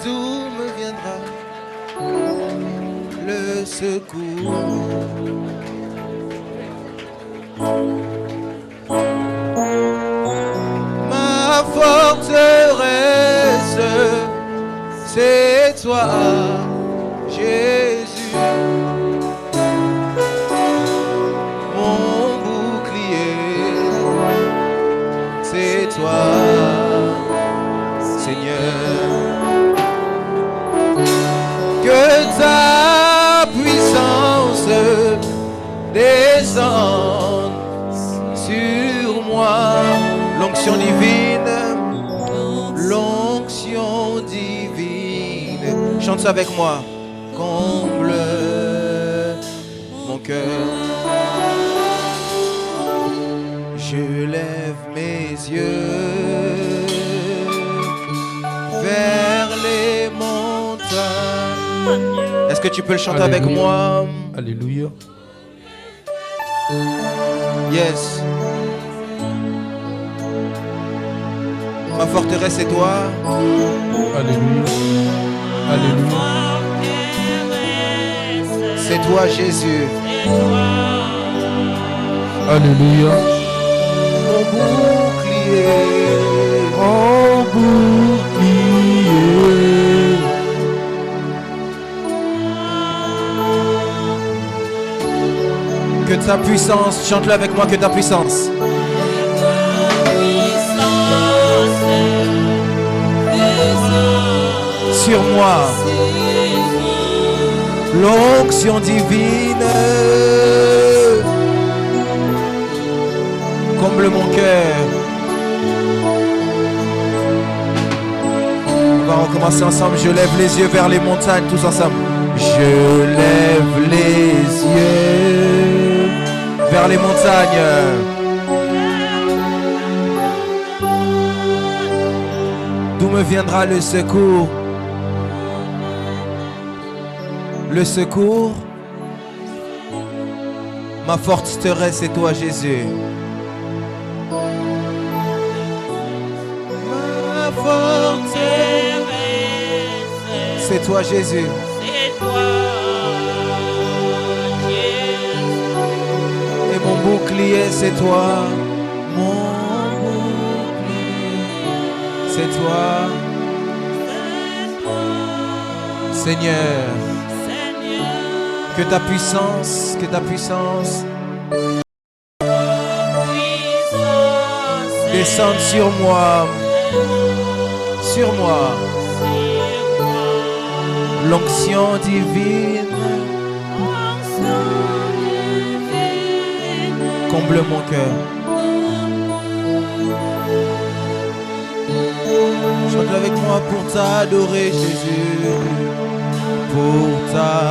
D'où me viendra le secours? Ma forteresse, c'est toi, Jésus. Mon bouclier, c'est toi, Seigneur. Que ta puissance descende sur moi. L'onction divine, l'onction divine. Chante ça avec moi. Comble mon cœur. Je lève mes yeux vers les montagnes. Est-ce que tu peux le chanter avec moi? Alléluia. Yes. Ma forteresse c'est toi. Alléluia. Alléluia. C'est toi Jésus. Alléluia. Mon bouclier. Mon bouclier. Que ta puissance, chante-le avec moi, que ta puissance. Sur moi, l'onction divine comble mon cœur. On va recommencer ensemble. Je lève les yeux vers les montagnes, tous ensemble. Je lève les yeux vers les montagnes. D'où me viendra le secours? Le secours, ma forteresse, c'est toi Jésus. Ma forteresse, c'est toi Jésus. C'est toi Jésus. Et mon bouclier, c'est toi. Mon bouclier, c'est toi. Seigneur. Que ta puissance descende sur moi, l'onction divine comble mon cœur. Chante avec moi pour t'adorer Jésus, pour t'adorer.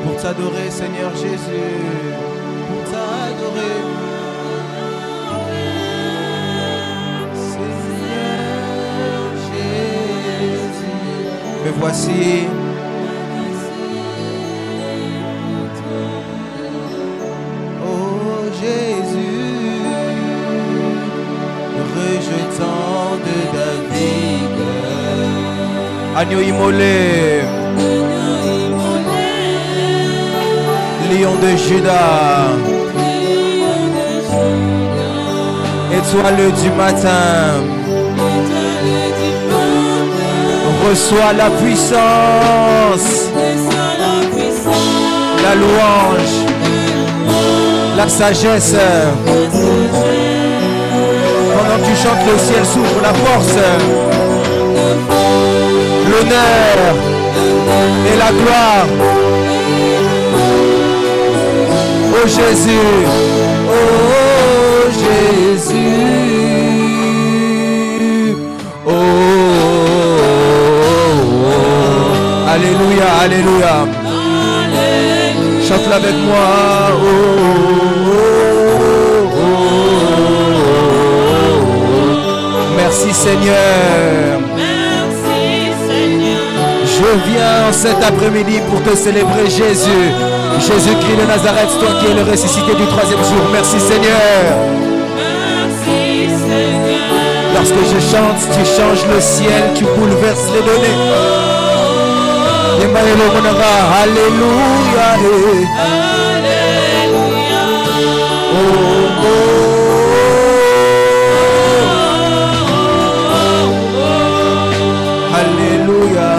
Pour t'adorer, Seigneur Jésus, pour t'adorer, Seigneur Jésus. Me voici. Oh Jésus, rejetant de David, agneau immolé, lion de Juda, étoile du matin, reçois la puissance, la louange, la sagesse. Pendant que tu chantes, le ciel s'ouvre, la force, l'honneur et la gloire. Oh Jésus, oh Jésus, oh, alléluia, alléluia. Chante-le avec moi. Oh, merci Seigneur. Merci Seigneur. Je Je viens cet après-midi pour te célébrer, Jésus. Jésus-Christ de Nazareth, toi qui es le ressuscité du 3e jour. Merci Seigneur. Lorsque je chante, tu changes le ciel, tu bouleverses les données. Alléluia. Alléluia.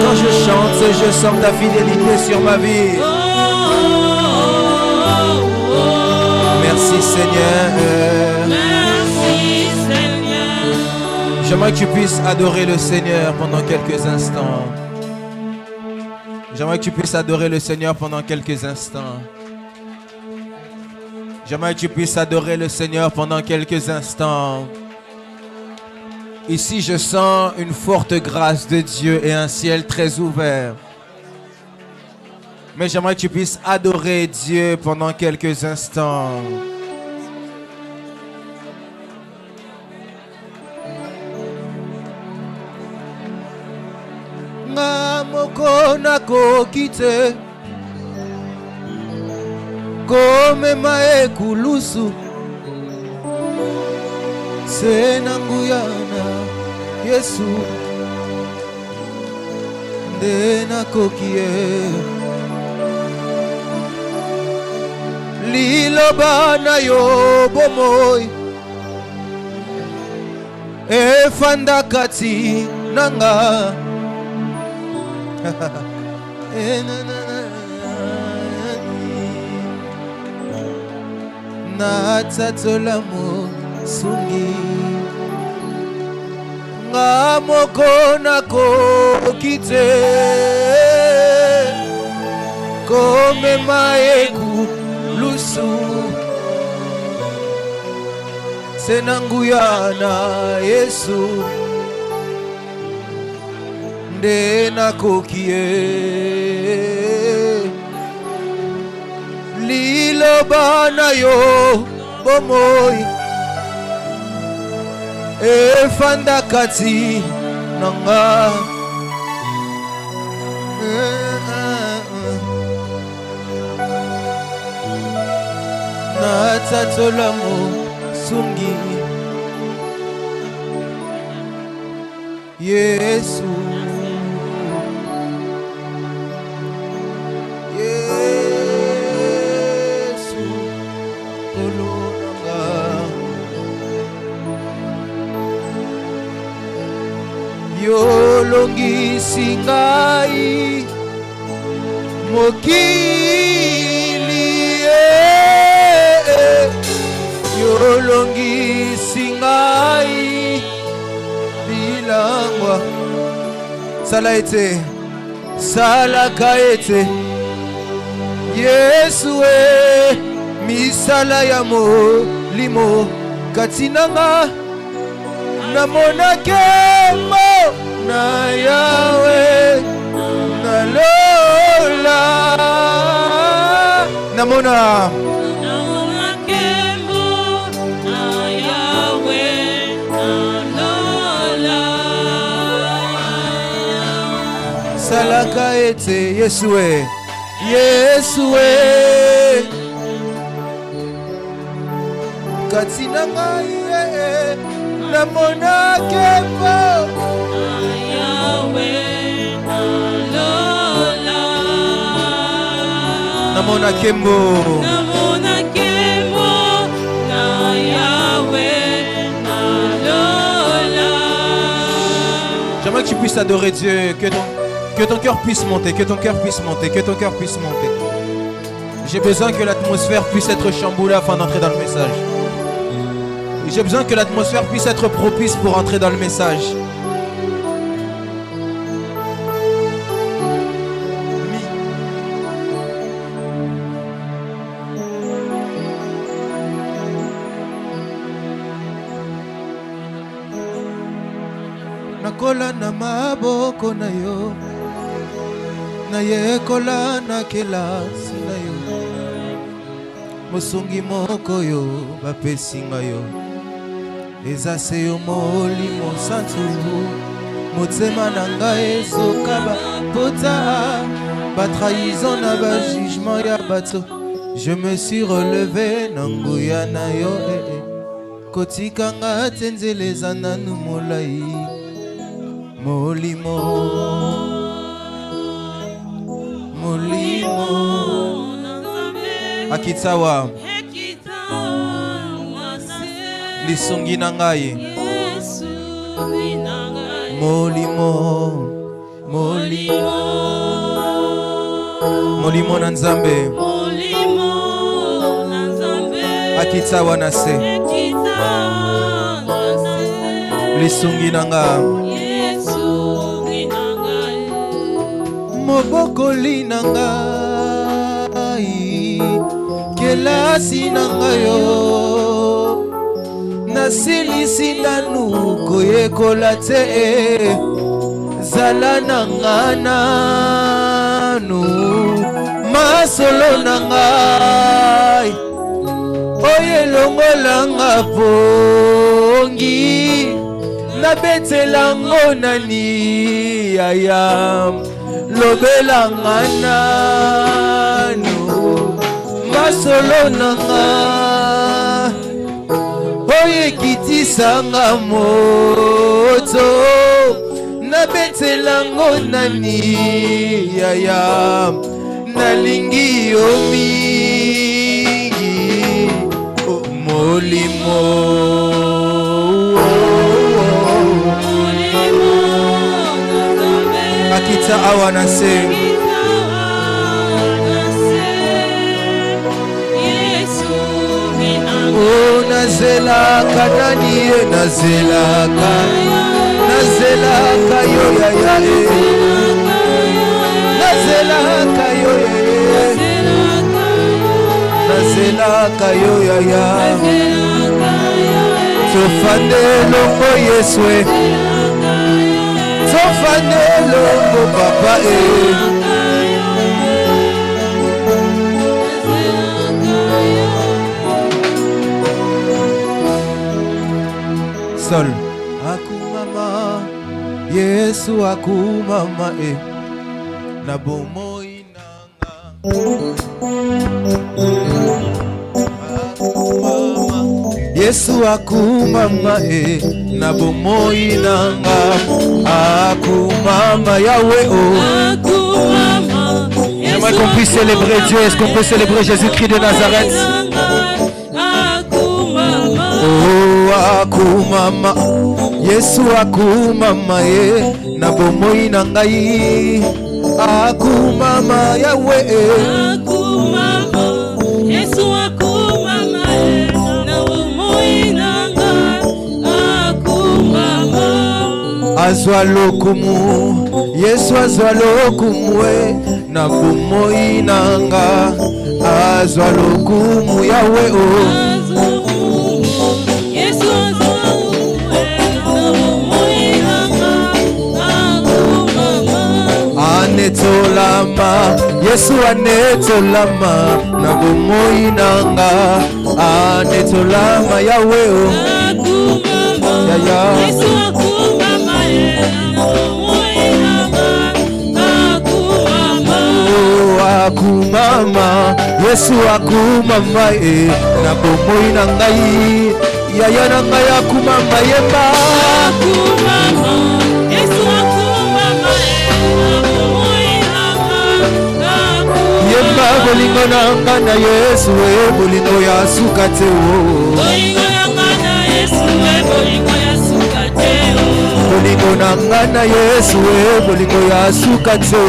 Quand je chante, je sens ta fidélité sur ma vie. Merci Seigneur. J'aimerais que tu puisses adorer le Seigneur pendant quelques instants. J'aimerais que tu puisses adorer le Seigneur pendant quelques instants. J'aimerais que tu puisses adorer le Seigneur pendant quelques instants. Ici, je sens une forte grâce de Dieu et un ciel très ouvert. Mais j'aimerais que tu puisses adorer Dieu pendant quelques instants. Moko nako kite kome mae kulusu senanguyana Yesu ndena kokie liloba na yo bomoi efanda kati nanga na tatolamo sungi nga moko nako kite kome maeku lusu senanguyana Yesu ndena kokie liloba na yo bomoi efanda kati nanga na tatolamo sungi Yesu yolongisi ngai mokili yolongisi ngai bilangwa sala ete salaka ete Yesu misala ya molimo kati nanga namonake na Yahweh na Lola namona kembo na Yahweh na Lola salaka ete Yesue Yesue katina ngai namona kembo namona kembo na Yahweh na Lola. J'aimerais que tu puisses adorer Dieu, que ton cœur puisse monter, que ton cœur puisse monter, que ton cœur puisse monter. J'ai besoin que l'atmosphère puisse être chamboulée afin d'entrer dans le message. J'ai besoin que l'atmosphère puisse être propice pour entrer dans le message. Nakola na maboko na yo na yekola na kelasi na yo mosungi moko yo bapesi nga yo eza se yo molimo santu motema na ngai ezokaba pota batrahison na bajugement ya bato. Je me suis relevé na nguya na yo kotikanga te nzela eza nanu molai molimo molimo akitsawa lisungi na ngai molimo molimo molimo na nzambe akitsawa na se lisungi na nga mobokoli na ngai kelasi na ngayo nasilisi nanu koyekola te zala na nga nanu masolo na ngai oyelongolanga pongi nabetelango nani yaya lobelanga nanu masolo nanga oyekitisanga moto nabetelango nani yaya nalingi yo mingi molimo akita awa na se oh nazelaka nani ye nazelaka nazelaka yo yaya nazelaka yo yaya nazelaka yo yaya tofande longo yeswe tofande longo papa sol akumama Yesu akumama na bomoi nanga akumama Yesu akumama na bomoi nanga akumama Yahweh akumama. J'aimerais qu'on puisse célébrer Dieu. Est-ce qu'on peut célébrer Jésus-Christ de Nazareth? Oh akumama Yesu akumama na bomoi na ngai akumama Yahweh akumama Yesu akumama na bomoi na ngai akumama azwa lokumu Yesu azwa lokumu na bomoi na nga azwa lokumu Yahweh anetolama Yesu anetolama na bomoi nanga anetolama Yahweh yaya Yesu akumama na bomoi nanga akumama akumama Yesu akumama na bomoi na ngai yaya na ngai akumama yemba akumama Yesu akumama na bomoi nanga yemba bolingo na nga na Yesu bolingo ya suka te bolingo na nga na Yesu bolingo ya suka te bolingo na nga na Yesu bolingo ya suka te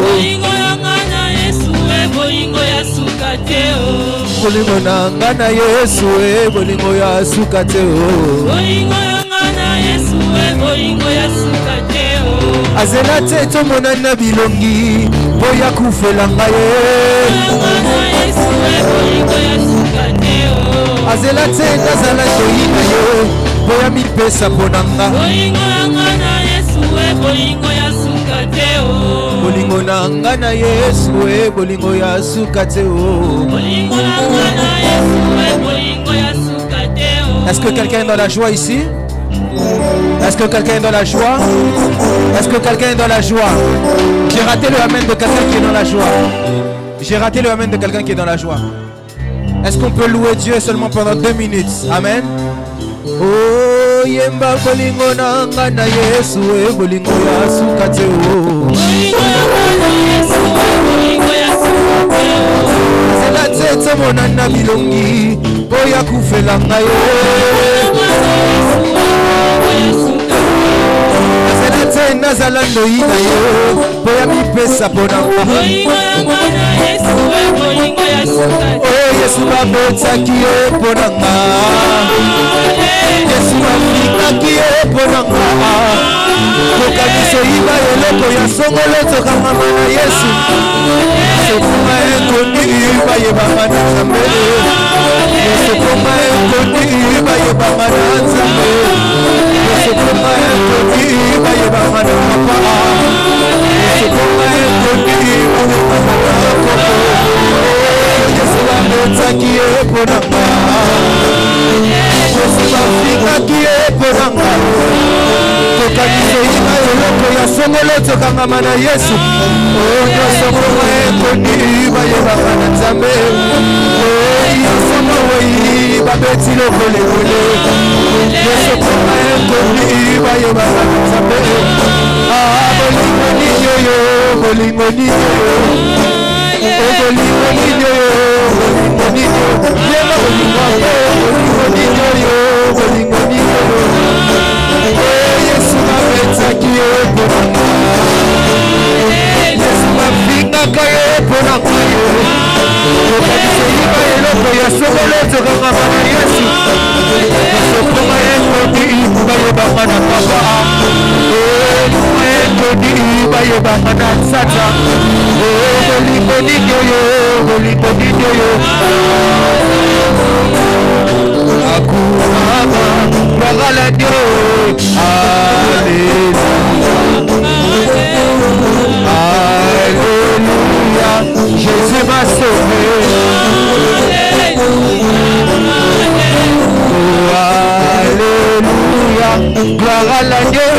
bolingo na nga na Yesu bolingo ya suka te bolingo na nga na Yesu bolingo ya suka te bolingo na nga na Yesu bolingo ya suka te azela te tomona na bilongi boya kufela ngai azela te nazala toyi na yo boya mipesa mpona nga bolingo na nga na Yesu bolingo ya suka te Est-ce que quelqu'un est dans la joie ici? Est-ce que quelqu'un est dans la joie? Est-ce que quelqu'un est dans la joie? J'ai raté le amen de quelqu'un qui est dans la joie. J'ai raté le amen de quelqu'un qui est dans la joie. Est-ce qu'on peut louer Dieu seulement pendant 2 minutes? Amen. Oh, yemba bolingo nanga na Yesu, bolingo ya sukate o. Zela tete monana bilongi, boya kufela ngayo. Zela tete nazalando ina yo, boya mipesa ponanga. Oh, Yesu babetaki yo ponanga. Yesu babikaki yo ponanga. Kokamiso iba eloko ya songolo tokangama na Yesu. Sekonga ekoni iba yebanga na Nzambe. Sekonga ekoni iba yebanga na Nzambe. Sekonga ekoni iba yebanga na Papa. Sekonga ekoni iba yebanga na Papa. Yesu babetaki yo ponanga. Yesu babikaki yo ponanga. Kokamiso iba eloko ya songolo tokangama na Yesu. Oh, nyonso moko ekoni iba yebanga na Nzambe. Oh, nyonso moko babeti lokolekole. Nyonso moko ekoni iba yebanga na Nzambe. Ah, bolingo nini oyo, bolingo nini oyo. Oh, bolingo nini oyo, bolingo nini oyo. Yema bolingo oyo, bolingo nini oyo, bolingo nini oyo. Oh, Yesu babetaki yo ponanga. Yesu babingaka yo ponanga yo. Kokamiso yiba eloko ya songolo tokangama na Yesu. Nasokonga ekoni iba yebanga na Papa. Oh, ekoni iba yebanga na Nzata. Oh, bolingo nini oyo, bolingo nini oyo. Akumama bagala dio. Alléluia. Alléluia. Jésus m'a sauvé. Oh, alléluia. Gloire à l'agneau.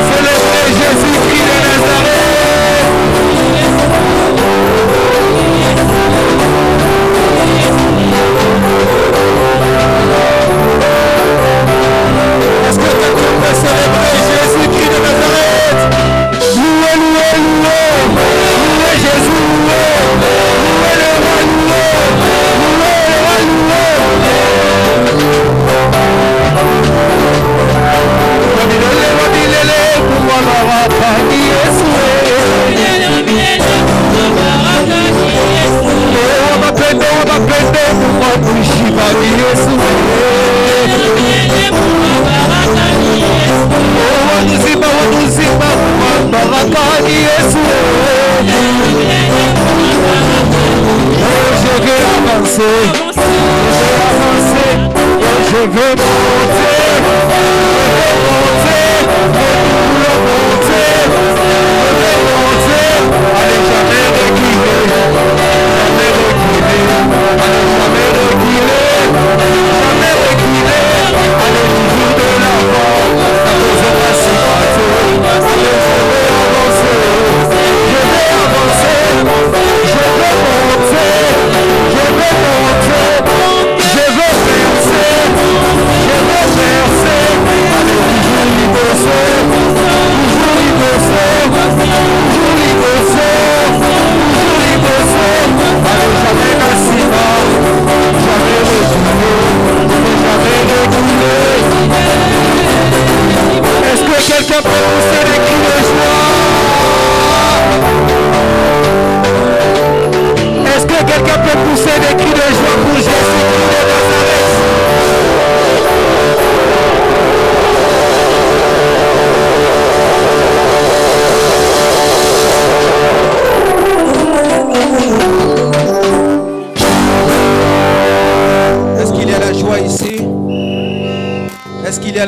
Célébrez Jésus-Christ de Nazareth. Est-ce que quelqu'un peut célébrer Jésus-Christ de Nazareth? Louez, louez, louez. Louez Jésus, louez. Louez le roi, louez. Louez le roi, louez. Je veux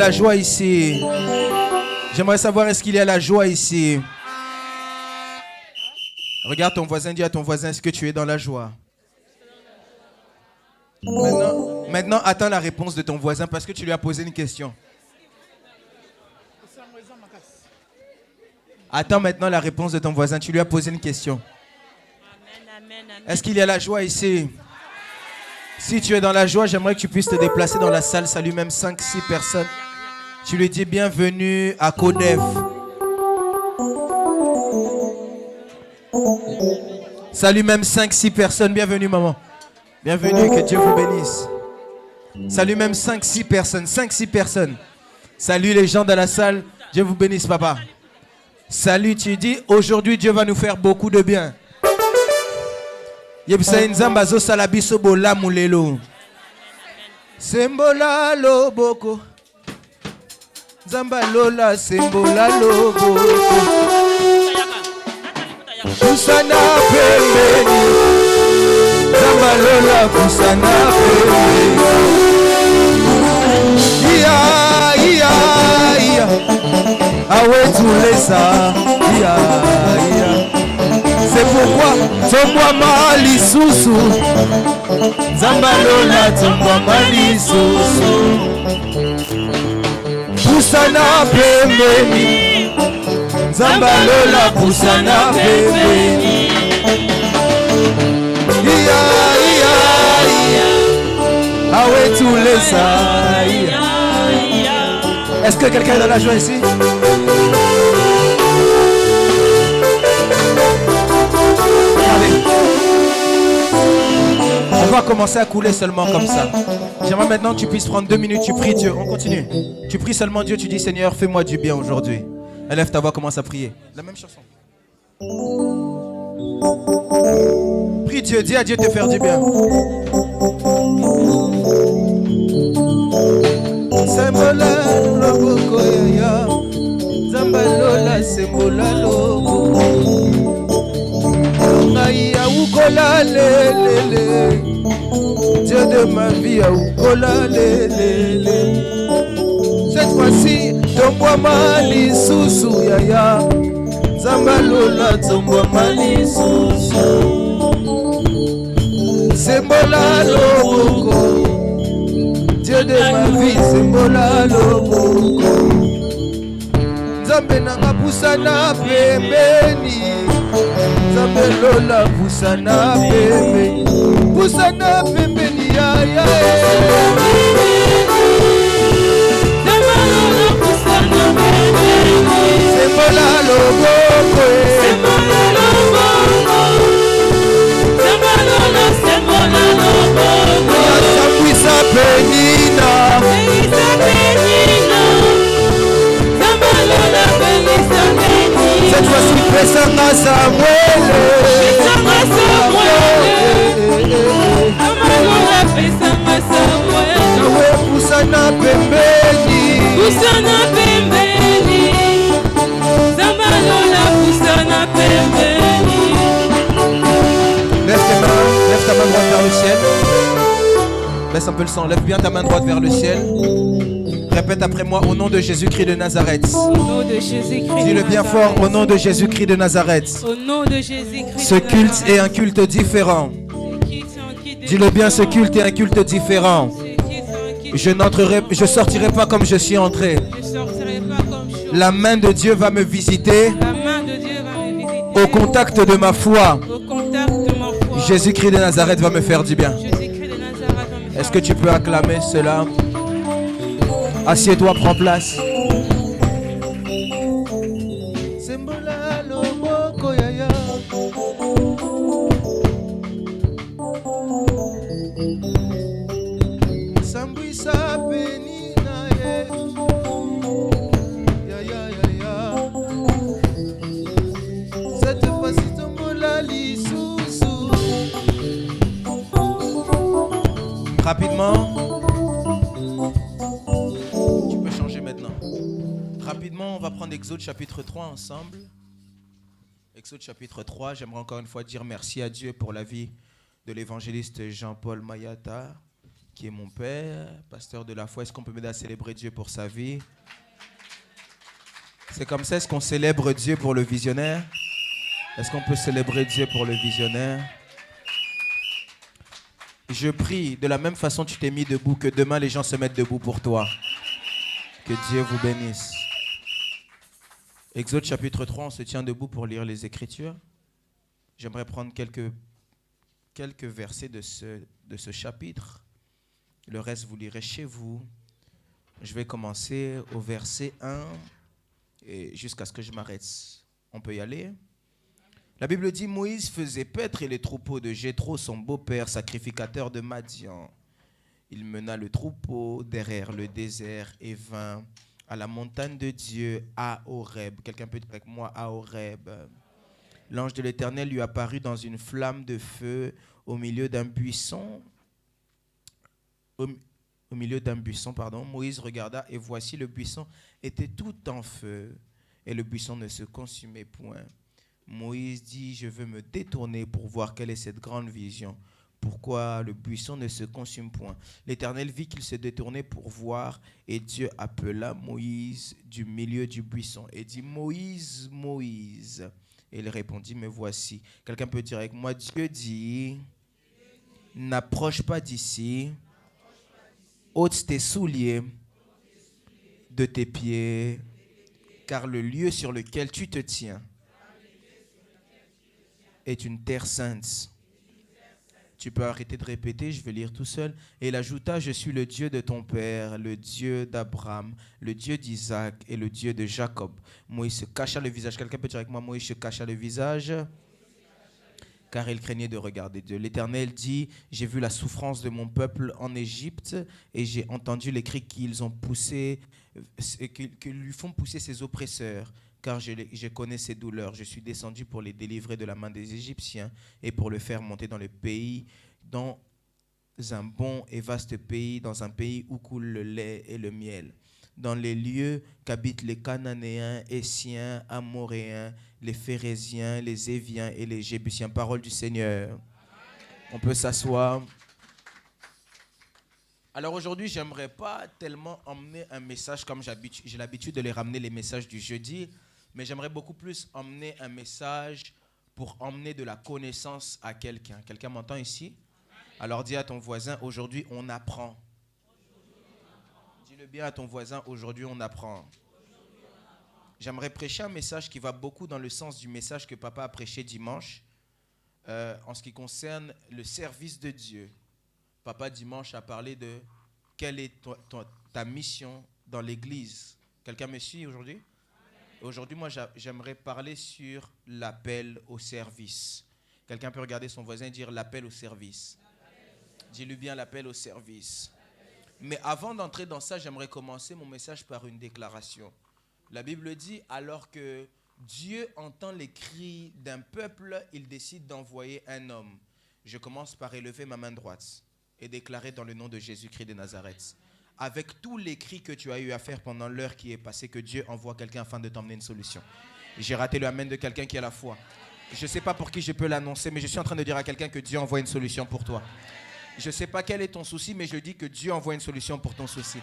la joie ici? J'aimerais savoir, est-ce qu'il y a la joie ici? Regarde ton voisin, dis à ton voisin, est-ce que tu es dans la joie? Maintenant, attends la réponse de ton voisin parce que tu lui as posé une question. Attends maintenant la réponse de ton voisin, tu lui as posé une question. Est-ce qu'il y a la joie ici? Si tu es dans la joie, j'aimerais que tu puisses te déplacer dans la salle. Salut même 5-6 personnes. Tu lui dis bienvenue à Codev. Salut même 5-6 personnes. Bienvenue maman. Bienvenue, que Dieu vous bénisse. Salut même 5-6 personnes. 5-6 personnes. Salut les gens dans la salle. Dieu vous bénisse papa. Salut, tu dis aujourd'hui Dieu va nous faire beaucoup de bien. Yebisa nzamba zo salabiso bola mulelo. Sembola loboko. Nzamba lola sembola loboko. Kusana pembeni. Nzamba lola kusana pembeni. Iya. Awe tulesa. Iya. C'est pourquoi tombwa mali susu. Nzamba lola tombwa mali susu. Pusana pembeni. Nzamba lola pusana pembeni. Iya. Awe tulesa. Iya. Est-ce que quelqu'un est dans la joie ici? On va commencer à couler seulement comme ça. J'aimerais maintenant que tu puisses prendre 2 minutes, tu pries Dieu. On continue. Tu pries seulement Dieu, tu dis Seigneur, fais-moi du bien aujourd'hui. Élève ta voix, commence à prier. La même chanson. Prie Dieu, dis à Dieu de te faire du bien. Sembola loboko ya Zambalola sembola loboko Naya ukola lelele Dieu de ma vie a ukola lelele. Cette fois-ci tombwa mali susu yaya Zambalola tombwa mali susu sembola loboko Dieu de ma vie, sembola loboko. Nzambe nanga pusana pembeni. Nzambe lola pusana pembeni. Pusana pembeni ya ya. Sembola loboko. Sembola loboko. Sembola loboko. Puisa penina. Cette fois-ci pesanga Samuel. Nawe pusana pembeni. Pusana pembeni. Zambalola pusana pembeni. Lève ta main droite vers le ciel. Baisse un peu le sang, lève bien ta main droite vers le ciel. Répète après moi, au nom de Jésus-Christ de Nazareth. Au nom de Jésus-Christ. Dis-le bien fort, au nom de Jésus-Christ de Nazareth. Au nom de Jésus-Christ. Ce culte est un culte différent. Dis-le bien, ce culte est un culte différent. Je sortirai pas comme je suis entré. La main de Dieu va me visiter. Au contact de ma foi. Jésus-Christ de Nazareth va me faire du bien. Est-ce que tu peux acclamer cela? Assieds-toi, prends place. Rapidement. Tu peux changer maintenant. Rapidement, on va prendre Exode chapitre 3 ensemble. Exode chapitre 3, j'aimerais encore une fois dire merci à Dieu pour la vie de l'évangéliste Jean-Paul Mayata, qui est mon père, pasteur de la foi. Est-ce qu'on peut m'aider à célébrer Dieu pour sa vie? C'est comme ça, est-ce qu'on célèbre Dieu pour le visionnaire? Est-ce qu'on peut célébrer Dieu pour le visionnaire? Je prie, de la même façon tu t'es mis debout, que demain les gens se mettent debout pour toi. Que Dieu vous bénisse. Exode chapitre 3, on se tient debout pour lire les Écritures. J'aimerais prendre quelques versets de ce chapitre. Le reste, vous lirez chez vous. Je vais commencer au verset 1 et jusqu'à ce que je m'arrête. On peut y aller? La Bible dit, Moïse faisait paître les troupeaux de Jéthro, son beau-père, sacrificateur de Madian. Il mena le troupeau derrière le désert et vint à la montagne de Dieu, à Horeb. Quelqu'un peut dire avec moi, à Horeb. L'ange de l'Éternel lui apparut dans une flamme de feu au milieu d'un buisson. Au milieu d'un buisson, Moïse regarda et voici le buisson était tout en feu et le buisson ne se consumait point. Moïse dit, je veux me détourner pour voir quelle est cette grande vision. Pourquoi le buisson ne se consume point? L'Éternel vit qu'il se détournait pour voir et Dieu appela Moïse du milieu du buisson et dit, Moïse, Moïse. Et il répondit, me voici. Quelqu'un peut dire avec moi, Dieu dit, n'approche pas d'ici, ôte tes souliers de tes pieds, car le lieu sur lequel tu te tiens est une terre sainte. Tu peux arrêter de répéter, je vais lire tout seul. Et il ajouta, je suis le Dieu de ton père, le Dieu d'Abraham, le Dieu d'Isaac et le Dieu de Jacob. Moïse se cacha le visage. Quelqu'un peut dire avec moi, Moïse se cacha le visage, car il craignait de regarder Dieu. L'Éternel dit, j'ai vu la souffrance de mon peuple en Égypte et j'ai entendu les cris qu'ils ont poussés, que lui font pousser ses oppresseurs. Car je connais ses douleurs. Je suis descendu pour les délivrer de la main des Égyptiens et pour le faire monter dans le pays, dans un bon et vaste pays, dans un pays où coule le lait et le miel, dans les lieux qu'habitent les Cananéens, Essiens, Amoréens, les Phérésiens, les Éviens et les Jébusiens. Parole du Seigneur. On peut s'asseoir. Alors aujourd'hui, j'aimerais pas tellement emmener un message comme j'ai l'habitude de les ramener les messages du jeudi, mais j'aimerais beaucoup plus emmener un message pour emmener de la connaissance à quelqu'un. Quelqu'un m'entend ici? Alors dis à ton voisin, aujourd'hui on apprend. Dis-le bien à ton voisin, aujourd'hui on apprend. J'aimerais prêcher un message qui va beaucoup dans le sens du message que papa a prêché dimanche, en ce qui concerne le service de Dieu. Papa dimanche a parlé de quelle est ta mission dans l'église. Quelqu'un me suit aujourd'hui? Aujourd'hui, moi, j'aimerais parler sur l'appel au service. Quelqu'un peut regarder son voisin et dire l'appel au service. Dis-lui bien l'appel au service. Mais avant d'entrer dans ça, j'aimerais commencer mon message par une déclaration. La Bible dit, alors que Dieu entend les cris d'un peuple, il décide d'envoyer un homme. Je commence par élever ma main droite et déclarer dans le nom de Jésus-Christ de Nazareth, avec tous les cris que tu as eu à faire pendant l'heure qui est passée, que Dieu envoie quelqu'un afin de t'emmener une solution. J'ai raté le amen de quelqu'un qui a la foi. Je ne sais pas pour qui je peux l'annoncer, mais je suis en train de dire à quelqu'un que Dieu envoie une solution pour toi. Je ne sais pas quel est ton souci, mais je dis que Dieu envoie une solution pour ton souci.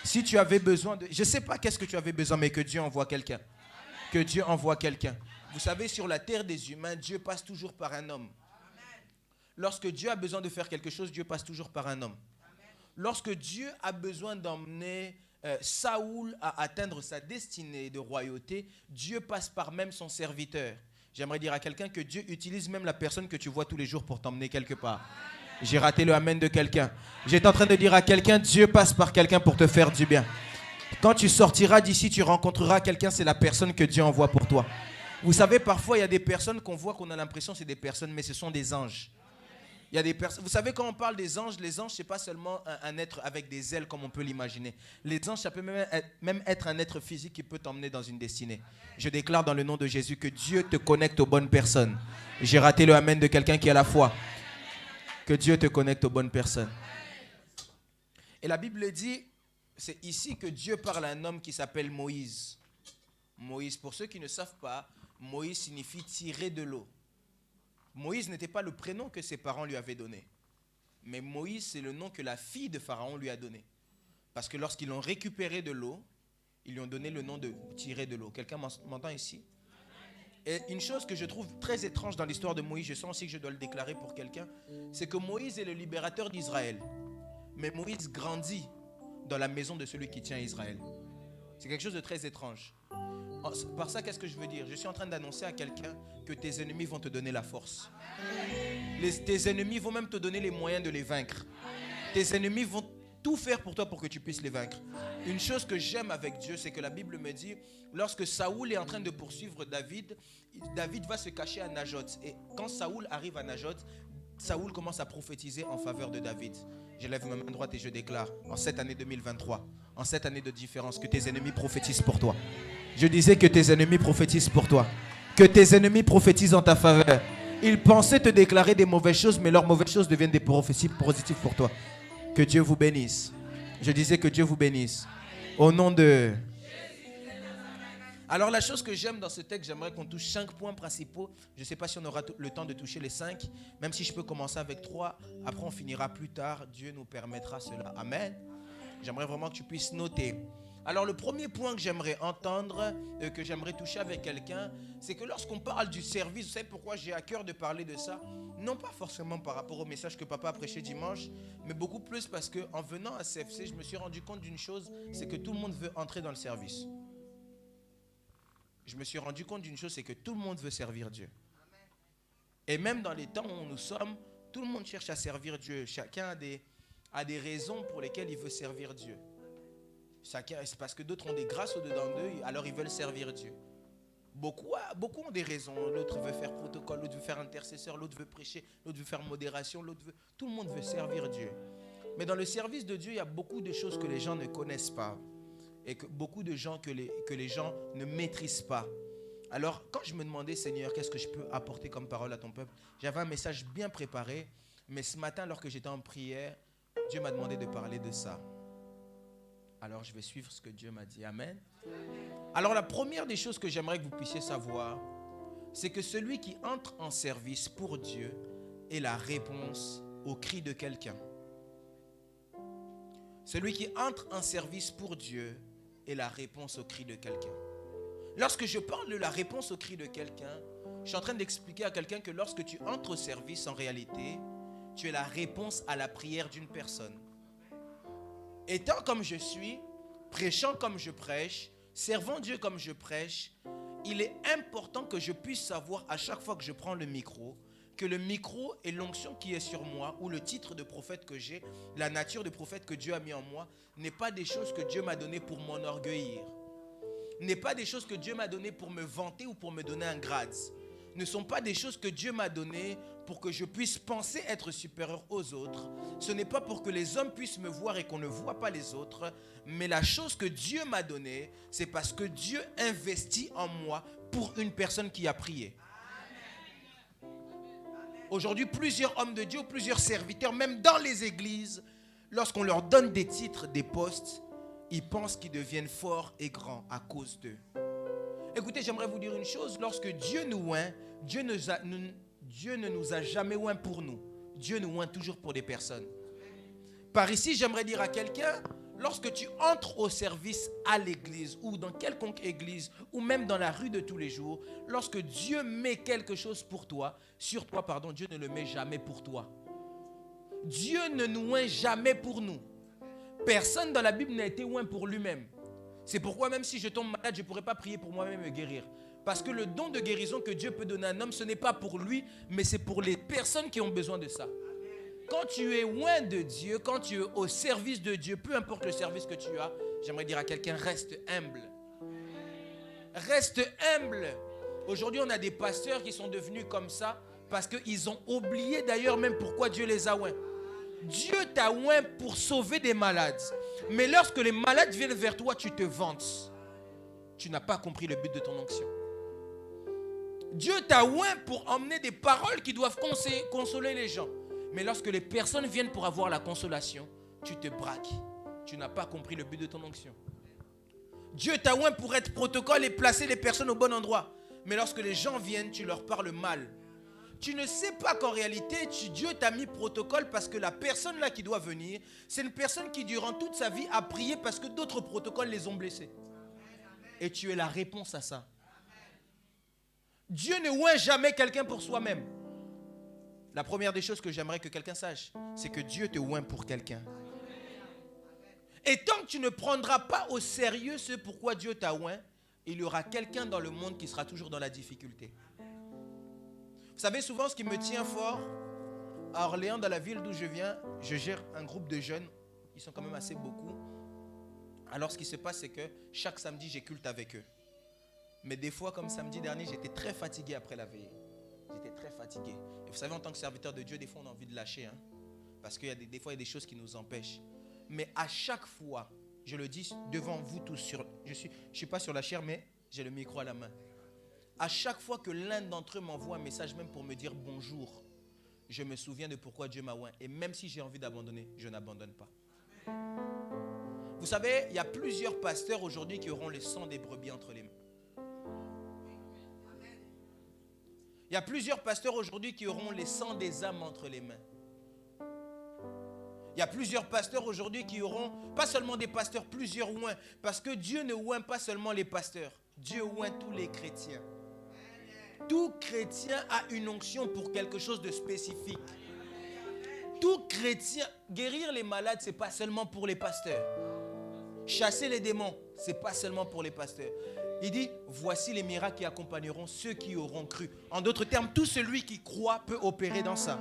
Si tu avais besoin de... Je ne sais pas qu'est-ce que tu avais besoin, mais que Dieu envoie quelqu'un. Que Dieu envoie quelqu'un. Vous savez, sur la terre des humains, Dieu passe toujours par un homme. Lorsque Dieu a besoin de faire quelque chose, Dieu passe toujours par un homme. Lorsque Dieu a besoin d'emmener Saoul à atteindre sa destinée de royauté, Dieu passe par même son serviteur. J'aimerais dire à quelqu'un que Dieu utilise même la personne que tu vois tous les jours pour t'emmener quelque part. J'ai raté le amen de quelqu'un. J'étais en train de dire à quelqu'un, Dieu passe par quelqu'un pour te faire du bien. Quand tu sortiras d'ici, tu rencontreras quelqu'un, c'est la personne que Dieu envoie pour toi. Vous savez, parfois, il y a des personnes qu'on voit, qu'on a l'impression que c'est des personnes, mais ce sont des anges. Il y a des personnes. Vous savez, quand on parle des anges, les anges, ce n'est pas seulement un être avec des ailes comme on peut l'imaginer. Les anges, ça peut même être un être physique qui peut t'emmener dans une destinée. Je déclare dans le nom de Jésus que Dieu te connecte aux bonnes personnes. J'ai raté le amen de quelqu'un qui a la foi. Que Dieu te connecte aux bonnes personnes. Et la Bible dit, c'est ici que Dieu parle à un homme qui s'appelle Moïse. Moïse, pour ceux qui ne savent pas, Moïse signifie tirer de l'eau. Moïse n'était pas le prénom que ses parents lui avaient donné. Mais Moïse, c'est le nom que la fille de Pharaon lui a donné. Parce que lorsqu'ils l'ont récupéré de l'eau, ils lui ont donné le nom de tirer de l'eau. Quelqu'un m'entend ici? Et une chose que je trouve très étrange dans l'histoire de Moïse, je sens aussi que je dois le déclarer pour quelqu'un, c'est que Moïse est le libérateur d'Israël. Mais Moïse grandit dans la maison de celui qui tient Israël. C'est quelque chose de très étrange. Par ça, qu'est-ce que je veux dire? Je suis en train d'annoncer à quelqu'un que tes ennemis vont te donner la force. Tes ennemis vont même te donner les moyens de les vaincre. Tes ennemis vont tout faire pour toi pour que tu puisses les vaincre. Une chose que j'aime avec Dieu, c'est que la Bible me dit, lorsque Saoul est en train de poursuivre David, David va se cacher à Najoth. Et quand Saoul arrive à Najoth, Saoul commence à prophétiser en faveur de David. Je lève ma main droite et je déclare, en cette année 2023, en cette année de différence, que tes ennemis prophétisent pour toi. Je disais que tes ennemis prophétisent pour toi. Que tes ennemis prophétisent en ta faveur. Ils pensaient te déclarer des mauvaises choses, mais leurs mauvaises choses deviennent des prophéties positives pour toi. Que Dieu vous bénisse. Je disais que Dieu vous bénisse. Au nom de... Alors la chose que j'aime dans ce texte, j'aimerais qu'on touche 5 points principaux. Je ne sais pas si on aura le temps de toucher les 5. Même si je peux commencer avec 3. Après on finira plus tard. Dieu nous permettra cela. Amen. J'aimerais vraiment que tu puisses noter. Alors le premier point que j'aimerais entendre, que j'aimerais toucher avec quelqu'un, c'est que lorsqu'on parle du service, vous savez pourquoi j'ai à cœur de parler de ça? Non pas forcément par rapport au message que papa a prêché dimanche, mais beaucoup plus parce qu'en venant à CFC, je me suis rendu compte d'une chose, c'est que tout le monde veut entrer dans le service. Je me suis rendu compte d'une chose, c'est que tout le monde veut servir Dieu. Et même dans les temps où nous sommes, tout le monde cherche à servir Dieu. Chacun a des raisons pour lesquelles il veut servir Dieu. C'est parce que d'autres ont des grâces au-dedans d'eux, alors ils veulent servir Dieu. Beaucoup ont des raisons. L'autre veut faire protocole, l'autre veut faire intercesseur, l'autre veut prêcher, l'autre veut faire modération, tout le monde veut servir Dieu. Mais dans le service de Dieu, il y a beaucoup de choses que les gens ne connaissent pas et que beaucoup de gens que les gens ne maîtrisent pas. Alors, quand je me demandais, Seigneur, qu'est-ce que je peux apporter comme parole à ton peuple, j'avais un message bien préparé, mais ce matin, alors que j'étais en prière, Dieu m'a demandé de parler de ça. Alors, je vais suivre ce que Dieu m'a dit. Amen. Alors, la première des choses que j'aimerais que vous puissiez savoir, c'est que celui qui entre en service pour Dieu est la réponse au cri de quelqu'un. Celui qui entre en service pour Dieu est la réponse au cri de quelqu'un. Lorsque je parle de la réponse au cri de quelqu'un, je suis en train d'expliquer à quelqu'un que lorsque tu entres au service, en réalité, tu es la réponse à la prière d'une personne. Étant comme je suis, prêchant comme je prêche, servant Dieu comme je prêche, il est important que je puisse savoir à chaque fois que je prends le micro, que le micro et l'onction qui est sur moi, ou le titre de prophète que j'ai, la nature de prophète que Dieu a mis en moi, n'est pas des choses que Dieu m'a données pour m'enorgueillir, n'est pas des choses que Dieu m'a données pour me vanter ou pour me donner un grade, ne sont pas des choses que Dieu m'a données pour que je puisse penser être supérieur aux autres. Ce n'est pas pour que les hommes puissent me voir et qu'on ne voit pas les autres, mais la chose que Dieu m'a donnée, c'est parce que Dieu investit en moi pour une personne qui a prié. Aujourd'hui, plusieurs hommes de Dieu, plusieurs serviteurs, même dans les églises, lorsqu'on leur donne des titres, des postes, ils pensent qu'ils deviennent forts et grands à cause d'eux. Écoutez, j'aimerais vous dire une chose. Lorsque Dieu nous oint, Dieu ne nous a jamais oint pour nous. Dieu nous oint toujours pour des personnes. Par ici, j'aimerais dire à quelqu'un, lorsque tu entres au service à l'église ou dans quelconque église ou même dans la rue de tous les jours, lorsque Dieu met quelque chose pour toi, sur toi, Dieu ne le met jamais pour toi. Dieu ne nous oint jamais pour nous. Personne dans la Bible n'a été oint pour lui-même. C'est pourquoi même si je tombe malade, je ne pourrais pas prier pour moi-même me guérir. Parce que le don de guérison que Dieu peut donner à un homme, ce n'est pas pour lui, mais c'est pour les personnes qui ont besoin de ça. Quand tu es loin de Dieu, quand tu es au service de Dieu, peu importe le service que tu as, j'aimerais dire à quelqu'un, reste humble. Reste humble. Aujourd'hui, on a des pasteurs qui sont devenus comme ça parce qu'ils ont oublié d'ailleurs même pourquoi Dieu les a oints. Dieu t'a oint pour sauver des malades. Mais lorsque les malades viennent vers toi, tu te vantes. Tu n'as pas compris le but de ton onction. Dieu t'a oint pour emmener des paroles qui doivent consoler les gens. Mais lorsque les personnes viennent pour avoir la consolation, tu te braques. Tu n'as pas compris le but de ton onction. Dieu t'a oint pour être protocole et placer les personnes au bon endroit. Mais lorsque les gens viennent, tu leur parles mal. Tu ne sais pas qu'en réalité, Dieu t'a mis protocole parce que la personne là qui doit venir, c'est une personne qui durant toute sa vie a prié parce que d'autres protocoles les ont blessés. Et tu es la réponse à ça. Dieu ne oint jamais quelqu'un pour soi-même. La première des choses que j'aimerais que quelqu'un sache, c'est que Dieu te oint pour quelqu'un. Et tant que tu ne prendras pas au sérieux ce pourquoi Dieu t'a oint, il y aura quelqu'un dans le monde qui sera toujours dans la difficulté. Vous savez, souvent ce qui me tient fort, à Orléans, dans la ville d'où je viens, je gère un groupe de jeunes, ils sont quand même assez beaucoup. Alors ce qui se passe, c'est que chaque samedi, j'ai culte avec eux. Mais des fois, comme samedi dernier, j'étais très fatigué après la veillée. J'étais très fatigué. Et vous savez, en tant que serviteur de Dieu, des fois, on a envie de lâcher. Parce qu'il y a des fois, il y a des choses qui nous empêchent. Mais à chaque fois, je le dis devant vous tous, je suis pas sur la chair, mais j'ai le micro à la main. À chaque fois que l'un d'entre eux m'envoie un message, même pour me dire bonjour, je me souviens de pourquoi Dieu m'a oint. Et même si j'ai envie d'abandonner, je n'abandonne pas. Vous savez, il y a plusieurs pasteurs aujourd'hui qui auront le sang des brebis entre les mains. Il y a plusieurs pasteurs aujourd'hui qui auront les sangs des âmes entre les mains. Il y a plusieurs pasteurs aujourd'hui qui auront, pas seulement des pasteurs, plusieurs oints. Parce que Dieu ne oint pas seulement les pasteurs. Dieu oint tous les chrétiens. Tout chrétien a une onction pour quelque chose de spécifique. Tout chrétien, guérir les malades, ce n'est pas seulement pour les pasteurs. Chasser les démons, ce n'est pas seulement pour les pasteurs. Il dit, voici les miracles qui accompagneront ceux qui auront cru. En d'autres termes, tout celui qui croit peut opérer dans ça.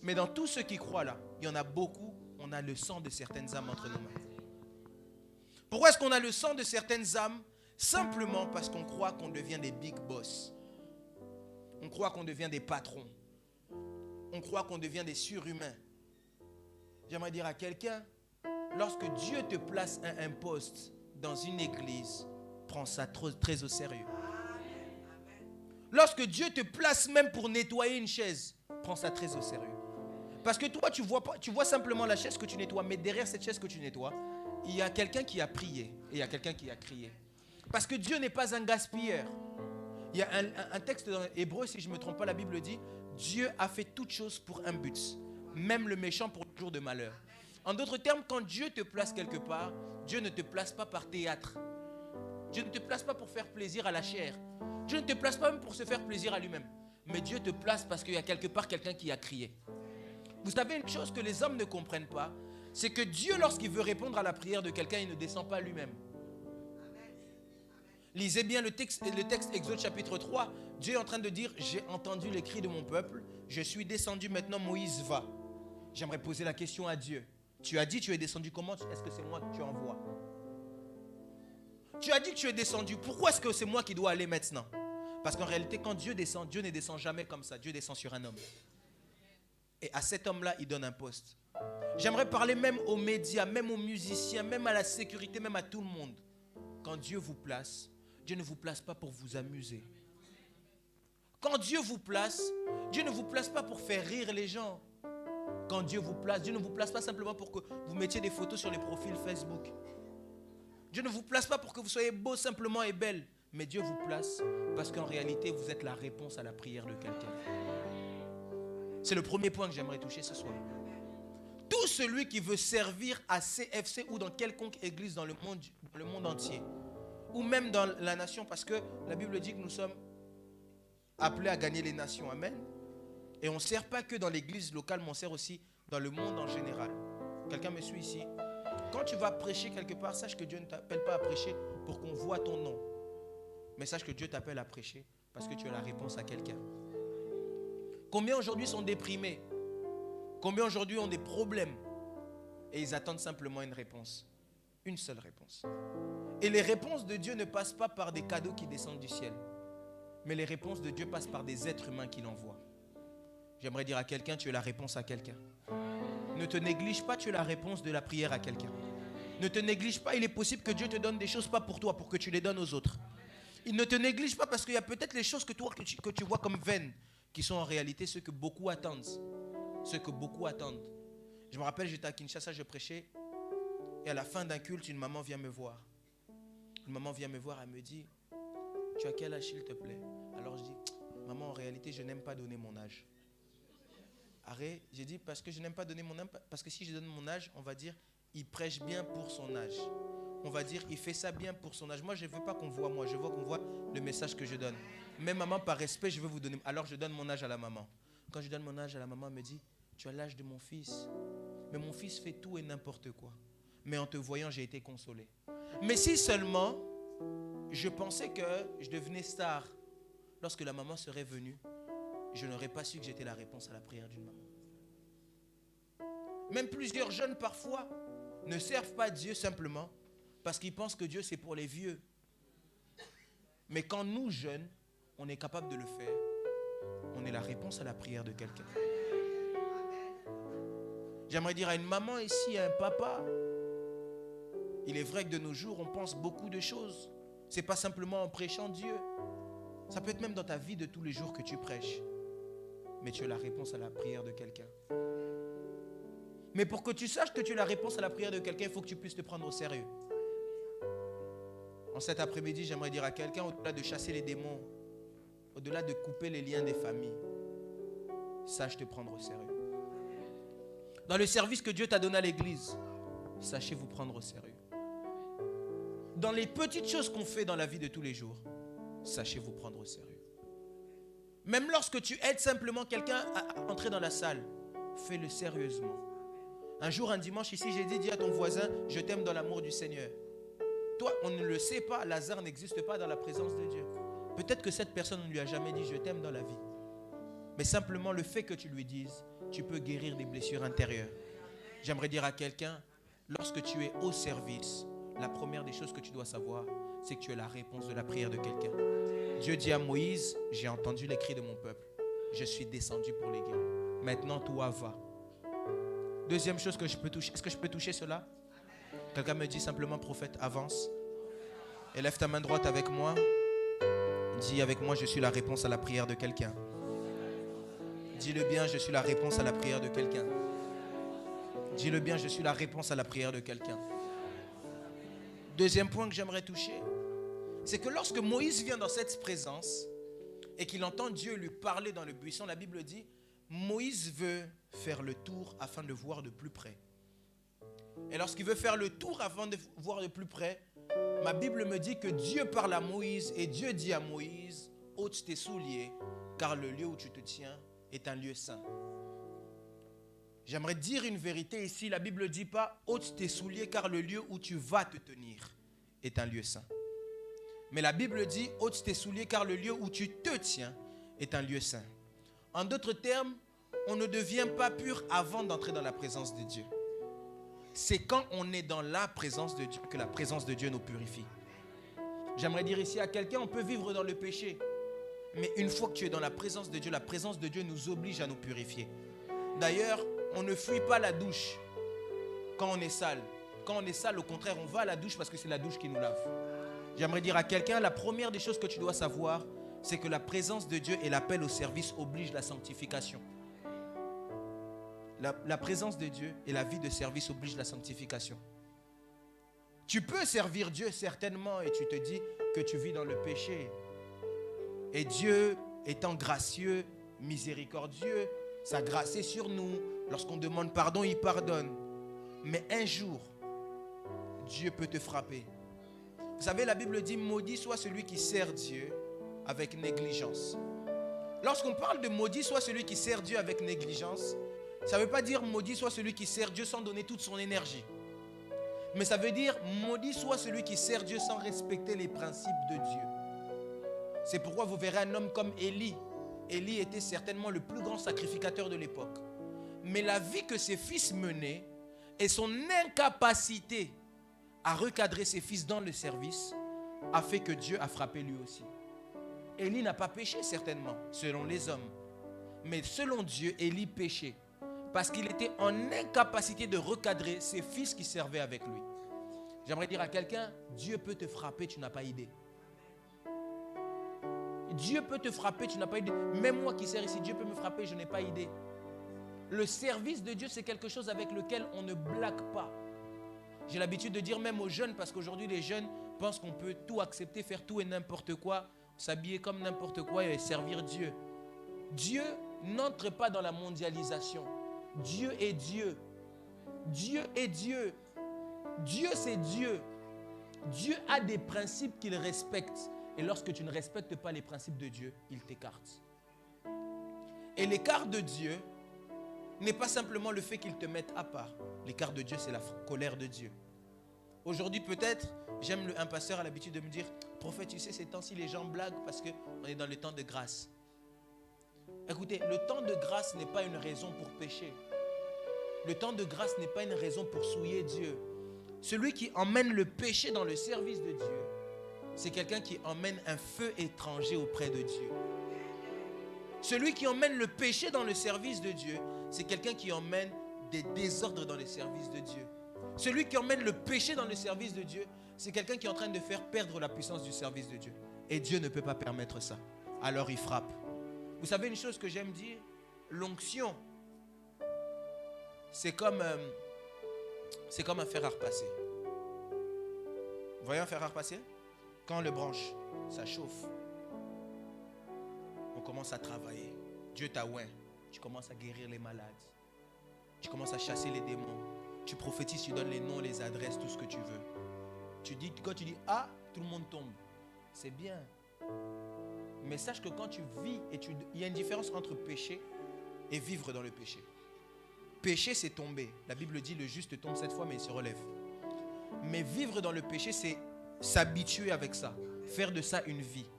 Mais dans tous ceux qui croient là, il y en a beaucoup, on a le sang de certaines âmes entre nos mains. Pourquoi est-ce qu'on a le sang de certaines âmes? Simplement parce qu'on croit qu'on devient des big boss. On croit qu'on devient des patrons. On croit qu'on devient des surhumains. J'aimerais dire à quelqu'un, lorsque Dieu te place à un poste dans une église, prends ça très au sérieux. Lorsque Dieu te place même pour nettoyer une chaise, prends ça très au sérieux. Parce que toi, tu vois simplement la chaise que tu nettoies, mais derrière cette chaise que tu nettoies, il y a quelqu'un qui a prié et il y a quelqu'un qui a crié. Parce que Dieu n'est pas un gaspilleur. Il y a un texte dans Hébreu, si je ne me trompe pas, la Bible dit, Dieu a fait toutes choses pour un but, même le méchant pour le jour de malheur. En d'autres termes, quand Dieu te place quelque part, Dieu ne te place pas par théâtre. Dieu ne te place pas pour faire plaisir à la chair. Dieu ne te place pas même pour se faire plaisir à lui-même. Mais Dieu te place parce qu'il y a quelque part quelqu'un qui a crié. Vous savez une chose que les hommes ne comprennent pas, c'est que Dieu, lorsqu'il veut répondre à la prière de quelqu'un, il ne descend pas lui-même. Lisez bien le texte Exode chapitre 3. Dieu est en train de dire, j'ai entendu les cris de mon peuple, je suis descendu, maintenant Moïse va. J'aimerais poser la question à Dieu. Tu as dit tu es descendu comment? Est-ce que c'est moi que tu envoies? Tu as dit que tu es descendu. Pourquoi est-ce que c'est moi qui dois aller maintenant? Parce qu'en réalité, quand Dieu descend, Dieu ne descend jamais comme ça. Dieu descend sur un homme. Et à cet homme-là, il donne un poste. J'aimerais parler même aux médias, même aux musiciens, même à la sécurité, même à tout le monde. Quand Dieu vous place, Dieu ne vous place pas pour vous amuser. Quand Dieu vous place, Dieu ne vous place pas pour faire rire les gens. Quand Dieu vous place, Dieu ne vous place pas simplement pour que vous mettiez des photos sur les profils Facebook. Dieu ne vous place pas pour que vous soyez beau simplement et belle. Mais Dieu vous place parce qu'en réalité, vous êtes la réponse à la prière de quelqu'un. C'est le premier point que j'aimerais toucher ce soir. Tout celui qui veut servir à CFC ou dans quelconque église dans le monde entier, ou même dans la nation, parce que la Bible dit que nous sommes appelés à gagner les nations. Amen. Et on ne sert pas que dans l'église locale, mais on sert aussi dans le monde en général. Quelqu'un me suit ici? Quand tu vas prêcher quelque part, sache que Dieu ne t'appelle pas à prêcher pour qu'on voit ton nom. Mais sache que Dieu t'appelle à prêcher parce que tu as la réponse à quelqu'un. Combien aujourd'hui sont déprimés? Combien aujourd'hui ont des problèmes? Et ils attendent simplement une réponse. Une seule réponse. Et les réponses de Dieu ne passent pas par des cadeaux qui descendent du ciel. Mais les réponses de Dieu passent par des êtres humains qu'il envoie. J'aimerais dire à quelqu'un, tu es la réponse à quelqu'un. Ne te néglige pas, tu es la réponse de la prière à quelqu'un. Ne te néglige pas, il est possible que Dieu te donne des choses pas pour toi, pour que tu les donnes aux autres. Il ne te néglige pas parce qu'il y a peut-être les choses que tu vois comme vaines, qui sont en réalité ce que beaucoup attendent. Ce que beaucoup attendent. Je me rappelle, j'étais à Kinshasa, je prêchais, et à la fin d'un culte, une maman vient me voir. Une maman vient me voir, elle me dit, tu as quel âge s'il te plaît? Alors je dis, maman, réalité, je n'aime pas donner mon âge. Arrête, j'ai dit parce que je n'aime pas donner mon âge, parce que si je donne mon âge, on va dire, il prêche bien pour son âge. On va dire, il fait ça bien pour son âge. Moi, je ne veux pas qu'on voit moi, je veux qu'on voit le message que je donne. Mais maman, par respect, je veux vous donner. Alors, je donne mon âge à la maman. Quand je donne mon âge à la maman, elle me dit, tu as l'âge de mon fils. Mais mon fils fait tout et n'importe quoi. Mais en te voyant, j'ai été consolé. Mais si seulement, je pensais que je devenais star, lorsque la maman serait venue, je n'aurais pas su que j'étais la réponse à la prière d'une maman. Même plusieurs jeunes, parfois, ne servent pas Dieu simplement parce qu'ils pensent que Dieu, c'est pour les vieux. Mais quand nous, jeunes, on est capable de le faire, on est la réponse à la prière de quelqu'un. J'aimerais dire à une maman ici, à un papa, il est vrai que de nos jours, on pense beaucoup de choses. Ce n'est pas simplement en prêchant Dieu. Ça peut être même dans ta vie de tous les jours que tu prêches. Mais tu es la réponse à la prière de quelqu'un. Mais pour que tu saches que tu es la réponse à la prière de quelqu'un, il faut que tu puisses te prendre au sérieux. En cet après-midi, j'aimerais dire à quelqu'un, au-delà de chasser les démons, au-delà de couper les liens des familles, sache te prendre au sérieux. Dans le service que Dieu t'a donné à l'église, sachez vous prendre au sérieux. Dans les petites choses qu'on fait dans la vie de tous les jours, sachez vous prendre au sérieux. Même lorsque tu aides simplement quelqu'un à entrer dans la salle, fais-le sérieusement. Un jour, un dimanche ici, j'ai dit, dis à ton voisin, je t'aime dans l'amour du Seigneur. Toi, on ne le sait pas, Lazare n'existe pas dans la présence de Dieu. Peut-être que cette personne ne lui a jamais dit, je t'aime dans la vie. Mais simplement le fait que tu lui dises, tu peux guérir des blessures intérieures. J'aimerais dire à quelqu'un, lorsque tu es au service, la première des choses que tu dois savoir, c'est que tu es la réponse de la prière de quelqu'un. Dieu dit à Moïse, j'ai entendu les cris de mon peuple. Je suis descendu pour les guérir. Maintenant, toi, va. Deuxième chose que je peux toucher. Est-ce que je peux toucher cela? Quelqu'un me dit simplement, prophète, avance. Et lève ta main droite avec moi. Dis avec moi, je suis la réponse à la prière de quelqu'un. Dis-le bien, je suis la réponse à la prière de quelqu'un. Dis-le bien, je suis la réponse à la prière de quelqu'un. Deuxième point que j'aimerais toucher, c'est que lorsque Moïse vient dans cette présence et qu'il entend Dieu lui parler dans le buisson, la Bible dit, Moïse veut faire le tour afin de voir de plus près. Et lorsqu'il veut faire le tour afin de voir de plus près, ma Bible me dit que Dieu parle à Moïse et Dieu dit à Moïse, ôte tes souliers, car le lieu où tu te tiens est un lieu saint. J'aimerais dire une vérité ici, la Bible ne dit pas, ôte tes souliers, car le lieu où tu vas te tenir est un lieu saint. Mais la Bible dit, ôte tes souliers, car le lieu où tu te tiens est un lieu saint. En d'autres termes, on ne devient pas pur avant d'entrer dans la présence de Dieu. C'est quand on est dans la présence de Dieu que la présence de Dieu nous purifie. J'aimerais dire ici à quelqu'un, on peut vivre dans le péché. Mais une fois que tu es dans la présence de Dieu nous oblige à nous purifier. D'ailleurs, on ne fuit pas la douche quand on est sale. Quand on est sale, au contraire, on va à la douche parce que c'est la douche qui nous lave. J'aimerais dire à quelqu'un, la première des choses que tu dois savoir, c'est que la présence de Dieu et l'appel au service obligent la sanctification. La présence de Dieu et la vie de service obligent la sanctification. Tu peux servir Dieu certainement et tu te dis que tu vis dans le péché. Et Dieu étant gracieux, miséricordieux, sa grâce est sur nous. Lorsqu'on demande pardon, il pardonne. Mais un jour, Dieu peut te frapper. Vous savez, la Bible dit, maudit soit celui qui sert Dieu avec négligence. Lorsqu'on parle de maudit soit celui qui sert Dieu avec négligence, ça ne veut pas dire maudit soit celui qui sert Dieu sans donner toute son énergie. Mais ça veut dire maudit soit celui qui sert Dieu sans respecter les principes de Dieu. C'est pourquoi vous verrez un homme comme Élie. Élie était certainement le plus grand sacrificateur de l'époque. Mais la vie que ses fils menaient et son incapacité à recadrer ses fils dans le service a fait que Dieu a frappé lui aussi. Élie n'a pas péché certainement, selon les hommes. Mais selon Dieu, Élie péchait. Parce qu'il était en incapacité de recadrer ses fils qui servaient avec lui. J'aimerais dire à quelqu'un, Dieu peut te frapper, tu n'as pas idée. Dieu peut te frapper, tu n'as pas idée. Même moi qui sers ici, Dieu peut me frapper, je n'ai pas idée. Le service de Dieu, c'est quelque chose avec lequel on ne blague pas. J'ai l'habitude de dire même aux jeunes, parce qu'aujourd'hui les jeunes pensent qu'on peut tout accepter, faire tout et n'importe quoi, s'habiller comme n'importe quoi et servir Dieu. Dieu n'entre pas dans la mondialisation. Dieu est Dieu. Dieu est Dieu. Dieu, c'est Dieu. Dieu a des principes qu'il respecte. Et lorsque tu ne respectes pas les principes de Dieu, il t'écarte. Et l'écart de Dieu n'est pas simplement le fait qu'il te mette à part. L'écart de Dieu, c'est la colère de Dieu. Aujourd'hui, peut-être, un pasteur a l'habitude de me dire, prophète, tu sais, ces temps-ci, les gens blaguent parce qu'on est dans le temps de grâce. Écoutez, le temps de grâce n'est pas une raison pour pécher. Le temps de grâce n'est pas une raison pour souiller Dieu. Celui qui emmène le péché dans le service de Dieu, c'est quelqu'un qui emmène un feu étranger auprès de Dieu. Celui qui emmène le péché dans le service de Dieu, c'est quelqu'un qui emmène des désordres dans le service de Dieu. Celui qui emmène le péché dans le service de Dieu, c'est quelqu'un qui est en train de faire perdre la puissance du service de Dieu. Et Dieu ne peut pas permettre ça. Alors il frappe. Vous savez une chose que j'aime dire? L'onction, c'est comme un fer à repasser. Vous voyez un fer à repasser? Quand on le branche, ça chauffe. On commence à travailler. Dieu t'a oint. Tu commences à guérir les malades. Tu commences à chasser les démons. Tu prophétises, tu donnes les noms, les adresses, tout ce que tu veux. Quand tu dis « Ah », tout le monde tombe. C'est bien. Mais sache que quand tu vis, il y a une différence entre pécher et vivre dans le péché. Pécher, c'est tomber. La Bible dit « Le juste tombe 7 fois, mais il se relève ». Mais vivre dans le péché, c'est s'habituer avec ça. Faire de ça une vie.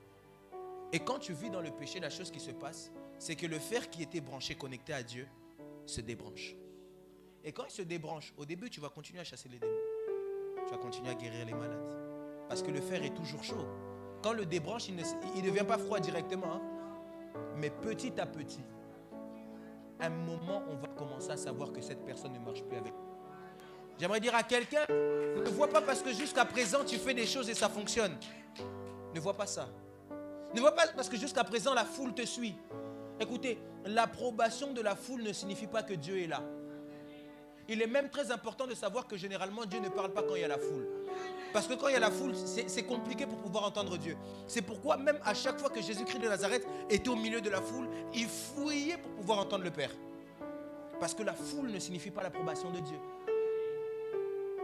Et quand tu vis dans le péché, la chose qui se passe, c'est que le fer qui était branché, connecté à Dieu, se débranche. Et quand il se débranche, au début, tu vas continuer à chasser les démons. Tu vas continuer à guérir les malades. Parce que le fer est toujours chaud. Quand le débranche, il ne devient pas froid directement. Hein. Mais petit à petit, à un moment, on va commencer à savoir que cette personne ne marche plus avec. J'aimerais dire à quelqu'un, ne vois pas parce que jusqu'à présent, tu fais des choses et ça fonctionne. Ne vois pas ça. Ne vois pas parce que jusqu'à présent, la foule te suit. Écoutez, l'approbation de la foule ne signifie pas que Dieu est là. Il est même très important de savoir que généralement, Dieu ne parle pas quand il y a la foule. Parce que quand il y a la foule, c'est compliqué pour pouvoir entendre Dieu. C'est pourquoi même à chaque fois que Jésus-Christ de Nazareth était au milieu de la foule, il fouillait pour pouvoir entendre le Père. Parce que la foule ne signifie pas l'approbation de Dieu.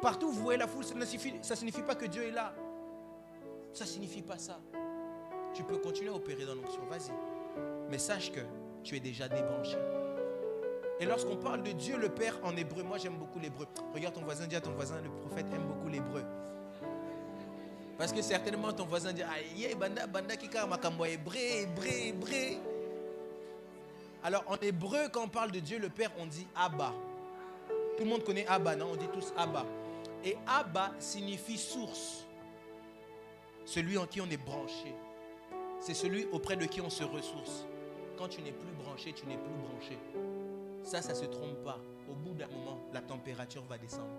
Partout où vous voyez la foule, ça ne signifie pas que Dieu est là. Ça ne signifie pas ça. Tu peux continuer à opérer dans l'onction, vas-y. Mais sache que tu es déjà débranché. Et lorsqu'on parle de Dieu le Père en hébreu, moi j'aime beaucoup l'hébreu. Regarde ton voisin, dis à ton voisin, le prophète aime beaucoup l'hébreu. Parce que certainement ton voisin dit, aïe, banda kika makambo hébreu. Alors en hébreu, quand on parle de Dieu le Père, on dit Abba. Tout le monde connaît Abba, non? On dit tous Abba. Et Abba signifie source. Celui en qui on est branché. C'est celui auprès de qui on se ressource. Quand tu n'es plus branché, tu n'es plus branché. Ça ne se trompe pas. Au bout d'un moment, la température va descendre.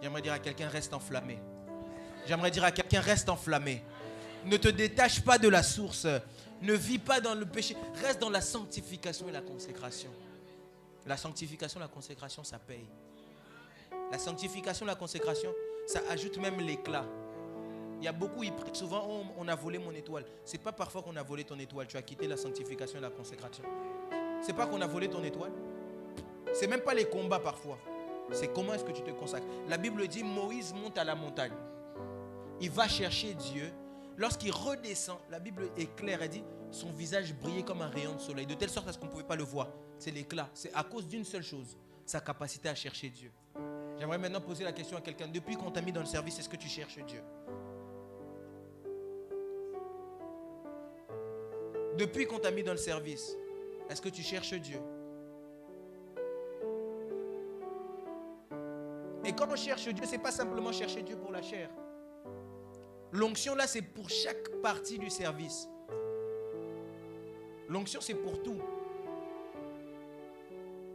J'aimerais dire à quelqu'un, reste enflammé. J'aimerais dire à quelqu'un, reste enflammé. Ne te détache pas de la source. Ne vis pas dans le péché. Reste dans la sanctification et la consécration. La sanctification et la consécration, ça paye. La sanctification et la consécration, ça ajoute même l'éclat. Il y a beaucoup, ils prient souvent, oh, on a volé mon étoile. Ce n'est pas parfois qu'on a volé ton étoile. Tu as quitté la sanctification et la consécration. Ce n'est pas qu'on a volé ton étoile. Ce n'est même pas les combats parfois. C'est comment est-ce que tu te consacres. La Bible dit, Moïse monte à la montagne. Il va chercher Dieu. Lorsqu'il redescend, la Bible est claire. Elle dit, son visage brillait comme un rayon de soleil. De telle sorte à ce qu'on ne pouvait pas le voir. C'est l'éclat. C'est à cause d'une seule chose. Sa capacité à chercher Dieu. J'aimerais maintenant poser la question à quelqu'un. Depuis qu'on t'a mis dans le service, est-ce que tu cherches Dieu? Depuis qu'on t'a mis dans le service, est-ce que tu cherches Dieu? Et quand on cherche Dieu, ce n'est pas simplement chercher Dieu pour la chair. L'onction là, c'est pour chaque partie du service. L'onction, c'est pour tout.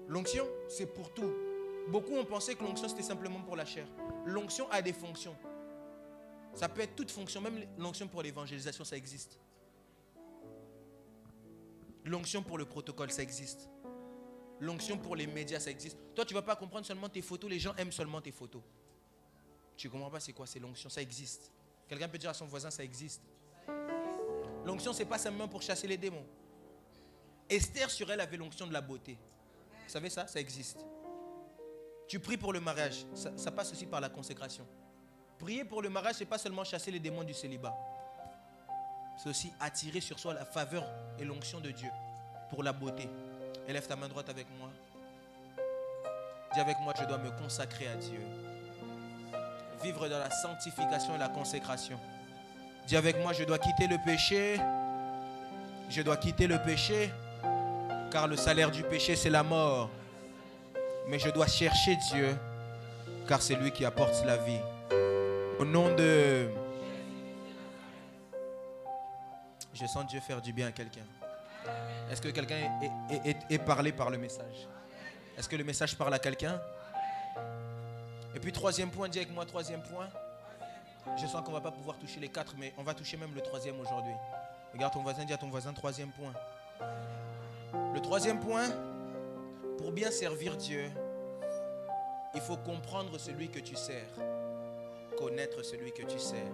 L'onction, c'est pour tout. Beaucoup ont pensé que l'onction, c'était simplement pour la chair. L'onction a des fonctions. Ça peut être toute fonction, même l'onction pour l'évangélisation, ça existe. L'onction pour le protocole, ça existe. L'onction pour les médias, ça existe. Toi, tu ne vas pas comprendre seulement tes photos. Les gens aiment seulement tes photos. Tu ne comprends pas c'est quoi? C'est l'onction, ça existe. Quelqu'un peut dire à son voisin, ça existe. L'onction, ce n'est pas simplement pour chasser les démons. Esther, sur elle, avait l'onction de la beauté. Vous savez ça? Ça existe. Tu pries pour le mariage. Ça passe aussi par la consécration. Prier pour le mariage, ce n'est pas seulement chasser les démons du célibat. C'est aussi attirer sur soi la faveur et l'onction de Dieu pour la beauté. Élève ta main droite avec moi. Dis avec moi, je dois me consacrer à Dieu. Vivre dans la sanctification et la consécration. Dis avec moi, je dois quitter le péché. Je dois quitter le péché. Car le salaire du péché, c'est la mort. Mais je dois chercher Dieu. Car c'est lui qui apporte la vie. Au nom de... Je sens Dieu faire du bien à quelqu'un. Est-ce que quelqu'un est parlé par le message? Est-ce que le message parle à quelqu'un? Et puis troisième point, dis avec moi troisième point. Je sens qu'on ne va pas pouvoir toucher les 4, mais on va toucher même le troisième aujourd'hui. Regarde ton voisin, dis à ton voisin troisième point. Le troisième point, pour bien servir Dieu, il faut comprendre celui que tu sers. Connaître celui que tu sers.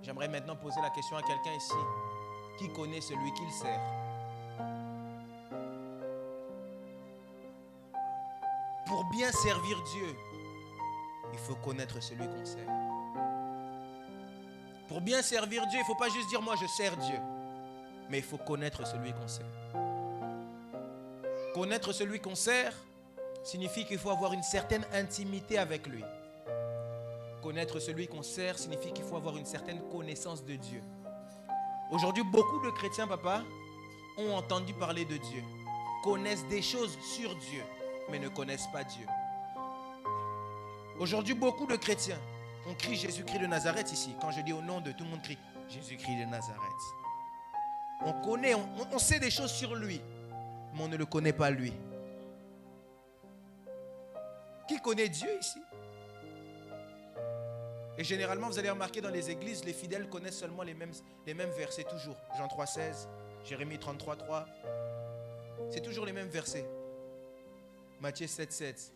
J'aimerais maintenant poser la question à quelqu'un ici. Qui connaît celui qu'il sert? Pour bien servir Dieu, il faut connaître celui qu'on sert. Pour bien servir Dieu, il ne faut pas juste dire moi je sers Dieu. Mais il faut connaître celui qu'on sert. Connaître celui qu'on sert signifie qu'il faut avoir une certaine intimité avec lui. Connaître celui qu'on sert signifie qu'il faut avoir une certaine connaissance de Dieu. Aujourd'hui, beaucoup de chrétiens, papa, ont entendu parler de Dieu, connaissent des choses sur Dieu, mais ne connaissent pas Dieu. Aujourd'hui, beaucoup de chrétiens, on crie Jésus-Christ de Nazareth ici. Quand je dis au nom de tout le monde crie Jésus-Christ de Nazareth. On connaît, on sait des choses sur lui, mais on ne le connaît pas lui. Qui connaît Dieu ici? Et généralement, vous allez remarquer dans les églises, les fidèles connaissent seulement les mêmes versets toujours. Jean 3,16, Jérémie 33,3. C'est toujours les mêmes versets. Matthieu 7,7.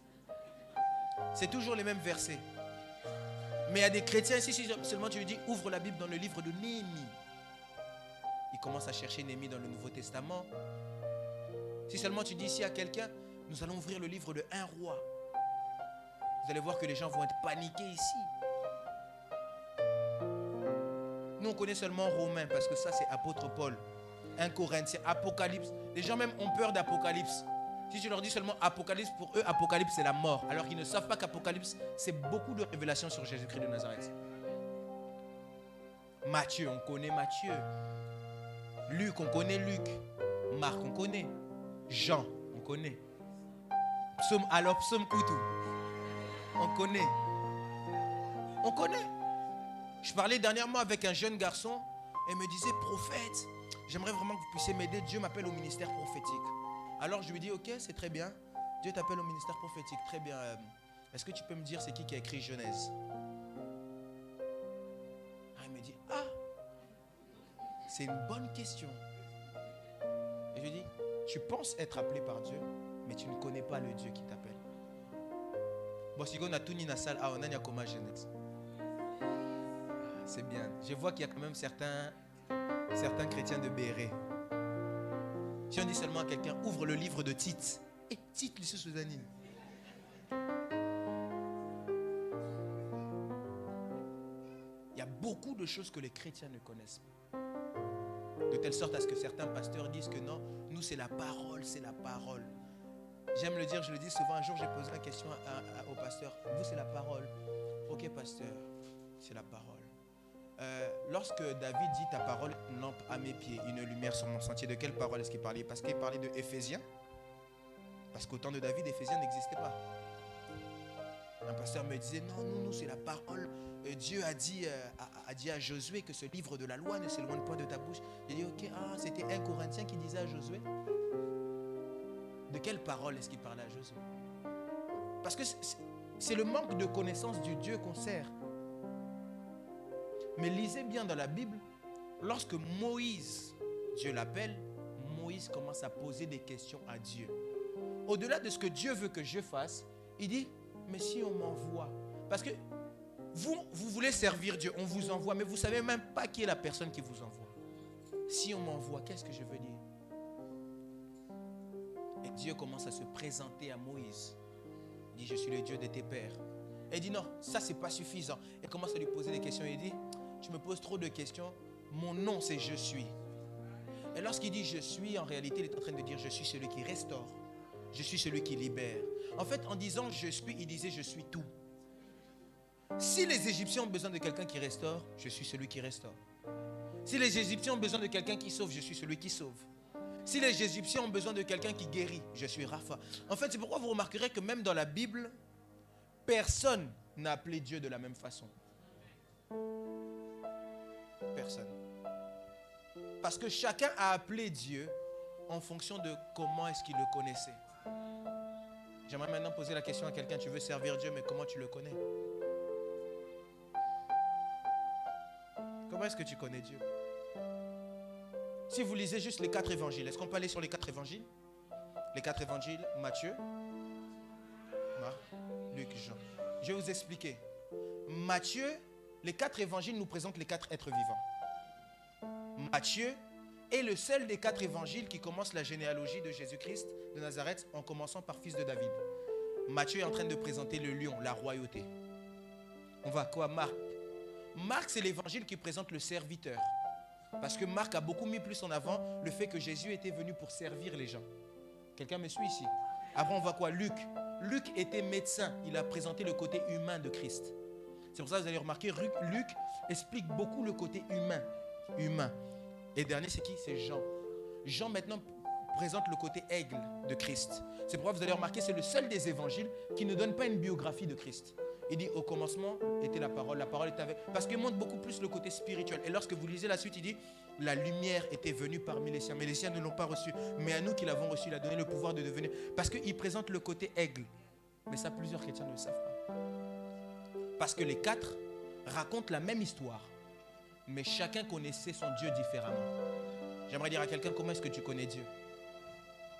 C'est toujours les mêmes versets. Mais il y a des chrétiens ici, si seulement tu lui dis, ouvre la Bible dans le livre de Néhémie. Ils commencent à chercher Néhémie dans le Nouveau Testament. Si seulement tu dis ici à quelqu'un, nous allons ouvrir le livre de 1 roi. Vous allez voir que les gens vont être paniqués ici. Nous, on connaît seulement Romains parce que ça, c'est apôtre Paul. 1 Corinthiens, Apocalypse. Les gens même ont peur d'Apocalypse. Si tu leur dis seulement Apocalypse, pour eux, Apocalypse, c'est la mort. Alors qu'ils ne savent pas qu'Apocalypse, c'est beaucoup de révélations sur Jésus-Christ de Nazareth. Matthieu, on connaît Matthieu. Luc, on connaît Luc. Marc, on connaît. Jean, on connaît. Psaume Koutou. On connaît. On connaît. Je parlais dernièrement avec un jeune garçon et me disait, prophète, j'aimerais vraiment que vous puissiez m'aider. Dieu m'appelle au ministère prophétique. Alors je lui dis, ok, c'est très bien. Dieu t'appelle au ministère prophétique. Très bien. Est-ce que tu peux me dire c'est qui a écrit Genèse? Il me dit, c'est une bonne question. Et je lui dis, tu penses être appelé par Dieu, mais tu ne connais pas le Dieu qui t'appelle. Bon, si on a tout ni na salle, on a comme Genèse. C'est bien. Je vois qu'il y a quand même certains chrétiens de Béret. Si on dit seulement à quelqu'un, ouvre le livre de Tite. Et Tite, lycée Soudanine. Il y a beaucoup de choses que les chrétiens ne connaissent pas. De telle sorte à ce que certains pasteurs disent que non, nous c'est la parole, c'est la parole. J'aime le dire, je le dis souvent. Un jour, j'ai posé la question au pasteur. Vous, c'est la parole. Ok, pasteur, c'est la parole. Lorsque David dit ta parole, une lampe à mes pieds, une lumière sur mon sentier, de quelle parole est-ce qu'il parlait? Parce qu'il parlait de Éphésiens. Parce qu'au temps de David, Éphésiens n'existait pas. Un pasteur me disait non, c'est la parole. Dieu a dit à Josué que ce livre de la loi ne s'éloigne point de ta bouche. J'ai dit ok, c'était 1 Corinthiens qui disait à Josué. De quelle parole est-ce qu'il parlait à Josué? Parce que c'est le manque de connaissance du Dieu qu'on sert. Mais lisez bien dans la Bible, lorsque Moïse, Dieu l'appelle, Moïse commence à poser des questions à Dieu. Au-delà de ce que Dieu veut que je fasse, il dit, mais si on m'envoie, parce que vous voulez servir Dieu, on vous envoie, mais vous ne savez même pas qui est la personne qui vous envoie. Si on m'envoie, qu'est-ce que je veux dire? Dieu commence à se présenter à Moïse. Il dit, je suis le Dieu de tes pères. Et il dit, non, ça c'est pas suffisant. Et commence à lui poser des questions. Il dit, tu me poses trop de questions. Mon nom c'est je suis. Et lorsqu'il dit je suis, en réalité, il est en train de dire je suis celui qui restaure. Je suis celui qui libère. En fait, en disant je suis, il disait je suis tout. Si les Égyptiens ont besoin de quelqu'un qui restaure, je suis celui qui restaure. Si les Égyptiens ont besoin de quelqu'un qui sauve, je suis celui qui sauve. Si les Égyptiens ont besoin de quelqu'un qui guérit, je suis Rapha. En fait, c'est pourquoi vous remarquerez que même dans la Bible, personne n'a appelé Dieu de la même façon. Personne. Parce que chacun a appelé Dieu en fonction de comment est-ce qu'il le connaissait. J'aimerais maintenant poser la question à quelqu'un, tu veux servir Dieu, mais comment tu le connais? Comment est-ce que tu connais Dieu? Si vous lisez juste les 4 évangiles, est-ce qu'on peut aller sur les 4 évangiles? Les 4 évangiles, Matthieu, Marc, Luc, Jean. Je vais vous expliquer. Matthieu, les 4 évangiles nous présentent les 4 êtres vivants. Matthieu est le seul des 4 évangiles qui commence la généalogie de Jésus-Christ de Nazareth en commençant par fils de David. Matthieu est en train de présenter le lion, la royauté. On va à quoi? Marc. Marc, c'est l'évangile qui présente le serviteur. Parce que Marc a beaucoup mis plus en avant le fait que Jésus était venu pour servir les gens. Quelqu'un me suit ici? Après, on voit quoi? Luc. Luc était médecin. Il a présenté le côté humain de Christ. C'est pour ça que vous allez remarquer, Luc explique beaucoup le côté humain. Et dernier, c'est qui? C'est Jean. Jean, maintenant, présente le côté aigle de Christ. C'est pourquoi vous allez remarquer, c'est le seul des évangiles qui ne donne pas une biographie de Christ. Il dit, au commencement était la parole était avec... Parce qu'il montre beaucoup plus le côté spirituel. Et lorsque vous lisez la suite, il dit, la lumière était venue parmi les siens, mais les siens ne l'ont pas reçu. Mais à nous qui l'avons reçu, il a donné le pouvoir de devenir... Parce qu'il présente le côté aigle. Mais ça, plusieurs chrétiens ne le savent pas. Parce que les 4 racontent la même histoire. Mais chacun connaissait son Dieu différemment. J'aimerais dire à quelqu'un, comment est-ce que tu connais Dieu?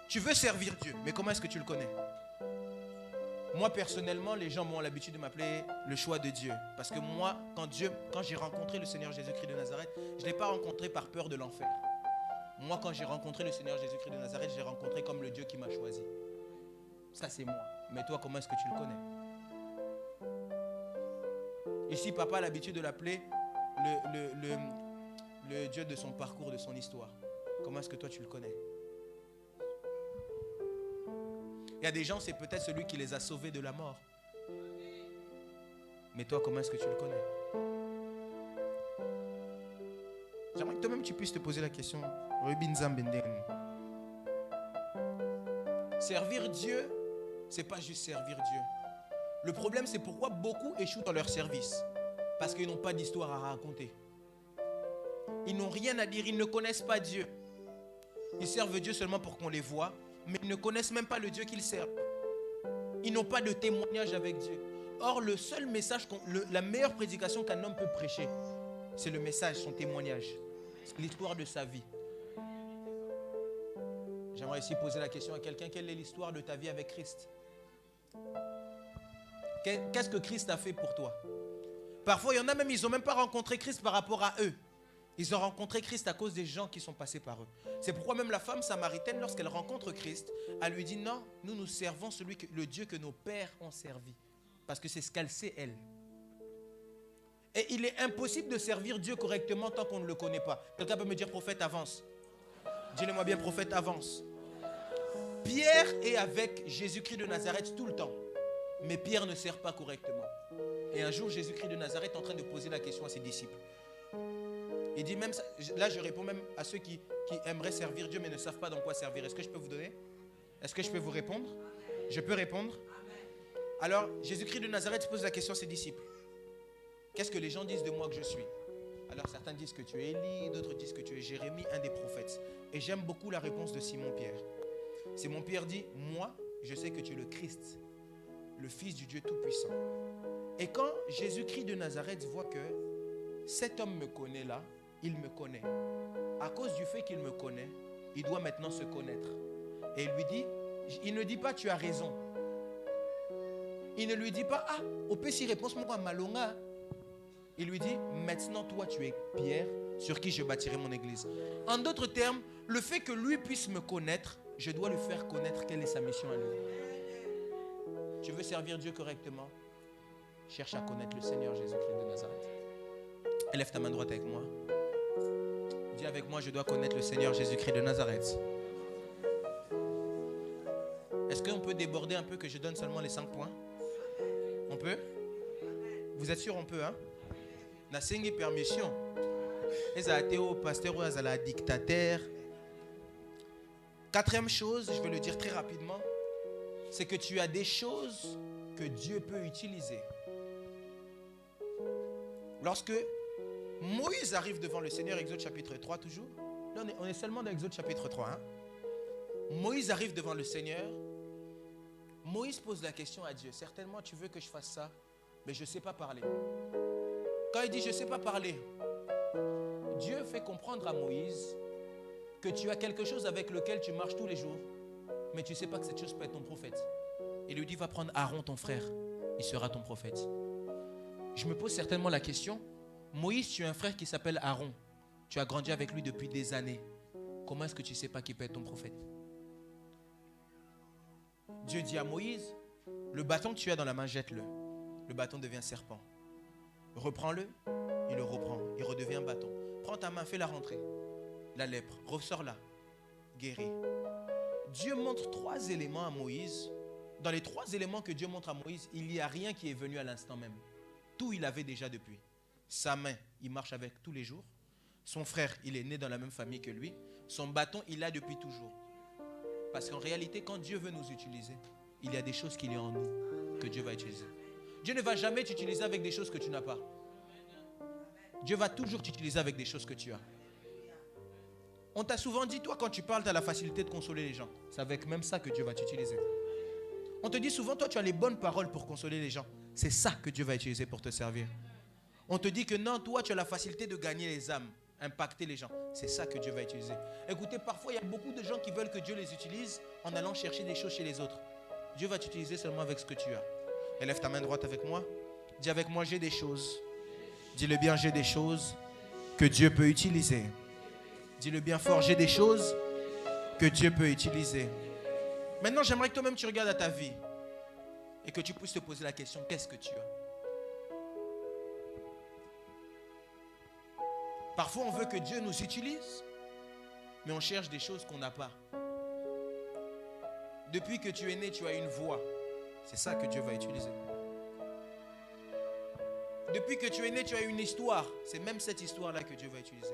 Tu veux servir Dieu, mais comment est-ce que tu le connais? Moi, personnellement, les gens m'ont l'habitude de m'appeler le choix de Dieu. Parce que moi, quand j'ai rencontré le Seigneur Jésus-Christ de Nazareth, je ne l'ai pas rencontré par peur de l'enfer. Moi, quand j'ai rencontré le Seigneur Jésus-Christ de Nazareth, j'ai rencontré comme le Dieu qui m'a choisi. Ça, c'est moi. Mais toi, comment est-ce que tu le connais? Ici, papa a l'habitude de l'appeler le Dieu de son parcours, de son histoire. Comment est-ce que toi, tu le connais? Il y a des gens, c'est peut-être celui qui les a sauvés de la mort. Mais toi, comment est-ce que tu le connais? J'aimerais que toi-même tu puisses te poser la question. Servir Dieu, c'est pas juste servir Dieu. Le problème, c'est pourquoi beaucoup échouent dans leur service. Parce qu'ils n'ont pas d'histoire à raconter. Ils n'ont rien à dire, ils ne connaissent pas Dieu. Ils servent Dieu seulement pour qu'on les voie, mais ils ne connaissent même pas le Dieu qu'ils servent. Ils n'ont pas de témoignage avec Dieu. Or, le seul message, la meilleure prédication qu'un homme peut prêcher, c'est le message, son témoignage. C'est l'histoire de sa vie. J'aimerais ici poser la question à quelqu'un, quelle est l'histoire de ta vie avec Christ? Qu'est-ce que Christ a fait pour toi? Parfois, il y en a même, ils n'ont même pas rencontré Christ par rapport à eux. Ils ont rencontré Christ à cause des gens qui sont passés par eux. C'est pourquoi même la femme samaritaine, lorsqu'elle rencontre Christ, elle lui dit non, nous servons le Dieu que nos pères ont servi. Parce que c'est ce qu'elle sait, elle. Et il est impossible de servir Dieu correctement tant qu'on ne le connaît pas. Quelqu'un peut me dire, prophète, avance. Dis-le-moi bien, prophète, avance. Pierre est avec Jésus-Christ de Nazareth tout le temps. Mais Pierre ne sert pas correctement. Et un jour, Jésus-Christ de Nazareth est en train de poser la question à ses disciples. Il dit même, là je réponds même à ceux qui aimeraient servir Dieu mais ne savent pas dans quoi servir. Est-ce que je peux vous donner? Est-ce que je peux vous répondre? Je peux répondre? Alors, Jésus-Christ de Nazareth pose la question à ses disciples. Qu'est-ce que les gens disent de moi que je suis? Alors certains disent que tu es Élie, d'autres disent que tu es Jérémie, un des prophètes. Et j'aime beaucoup la réponse de Simon-Pierre. Simon-Pierre dit, moi, je sais que tu es le Christ, le Fils du Dieu Tout-Puissant. Et quand Jésus-Christ de Nazareth voit que cet homme me connaît là, il me connaît. À cause du fait qu'il me connaît, il doit maintenant se connaître. Et il lui dit, il ne dit pas tu as raison. Il ne lui dit pas, ah, au PC réponse-moi à Malonga. Il lui dit, maintenant toi tu es Pierre, sur qui je bâtirai mon église. En d'autres termes, le fait que lui puisse me connaître je dois lui faire connaître quelle est sa mission à lui. Tu veux servir Dieu correctement? Cherche à connaître le Seigneur Jésus-Christ de Nazareth. Élève ta main droite avec moi. Dis avec moi, je dois connaître le Seigneur Jésus-Christ de Nazareth. Est-ce qu'on peut déborder un peu que je donne seulement les 5 points? On peut? Vous êtes sûr on peut, hein? Nasengi permission. Les athées, pasteur ou les dictateurs. 4e chose, je vais le dire très rapidement, c'est que tu as des choses que Dieu peut utiliser. Lorsque Moïse arrive devant le Seigneur, Exode chapitre 3 toujours. Là, on est seulement dans Exode chapitre 3. Hein? Moïse arrive devant le Seigneur. Moïse pose la question à Dieu. Certainement, tu veux que je fasse ça, mais je ne sais pas parler. Quand il dit je ne sais pas parler, Dieu fait comprendre à Moïse que tu as quelque chose avec lequel tu marches tous les jours, mais tu ne sais pas que cette chose peut être ton prophète. Il lui dit, va prendre Aaron, ton frère, il sera ton prophète. Je me pose certainement la question, Moïse, tu as un frère qui s'appelle Aaron. Tu as grandi avec lui depuis des années. Comment est-ce que tu ne sais pas qu'il peut être ton prophète? Dieu dit à Moïse, le bâton que tu as dans la main, jette-le. Le bâton devient serpent. Reprends-le, il le reprend, il redevient un bâton. Prends ta main, fais-la rentrer. La lèpre, ressors-la, guéris. Dieu montre 3 éléments à Moïse. Dans les 3 éléments que Dieu montre à Moïse, il n'y a rien qui est venu à l'instant même. Tout, il avait déjà depuis. Sa main, il marche avec tous les jours. Son frère, il est né dans la même famille que lui. Son bâton, il l'a depuis toujours. Parce qu'en réalité, quand Dieu veut nous utiliser, il y a des choses qu'il y a en nous que Dieu va utiliser. Dieu ne va jamais t'utiliser avec des choses que tu n'as pas. Dieu va toujours t'utiliser avec des choses que tu as. On t'a souvent dit, toi, quand tu parles, tu as la facilité de consoler les gens. C'est avec même ça que Dieu va t'utiliser. On te dit souvent, toi, tu as les bonnes paroles pour consoler les gens. C'est ça que Dieu va utiliser pour te servir. On te dit que non, toi, tu as la facilité de gagner les âmes, impacter les gens. C'est ça que Dieu va utiliser. Écoutez, parfois, il y a beaucoup de gens qui veulent que Dieu les utilise en allant chercher des choses chez les autres. Dieu va t'utiliser seulement avec ce que tu as. Élève ta main droite avec moi. Dis avec moi, j'ai des choses. Dis-le bien, j'ai des choses que Dieu peut utiliser. Dis-le bien fort, j'ai des choses que Dieu peut utiliser. Maintenant, j'aimerais que toi-même tu regardes à ta vie et que tu puisses te poser la question, qu'est-ce que tu as? Parfois, on veut que Dieu nous utilise, mais on cherche des choses qu'on n'a pas. Depuis que tu es né, tu as une voix. C'est ça que Dieu va utiliser. Depuis que tu es né, tu as une histoire. C'est même cette histoire-là que Dieu va utiliser.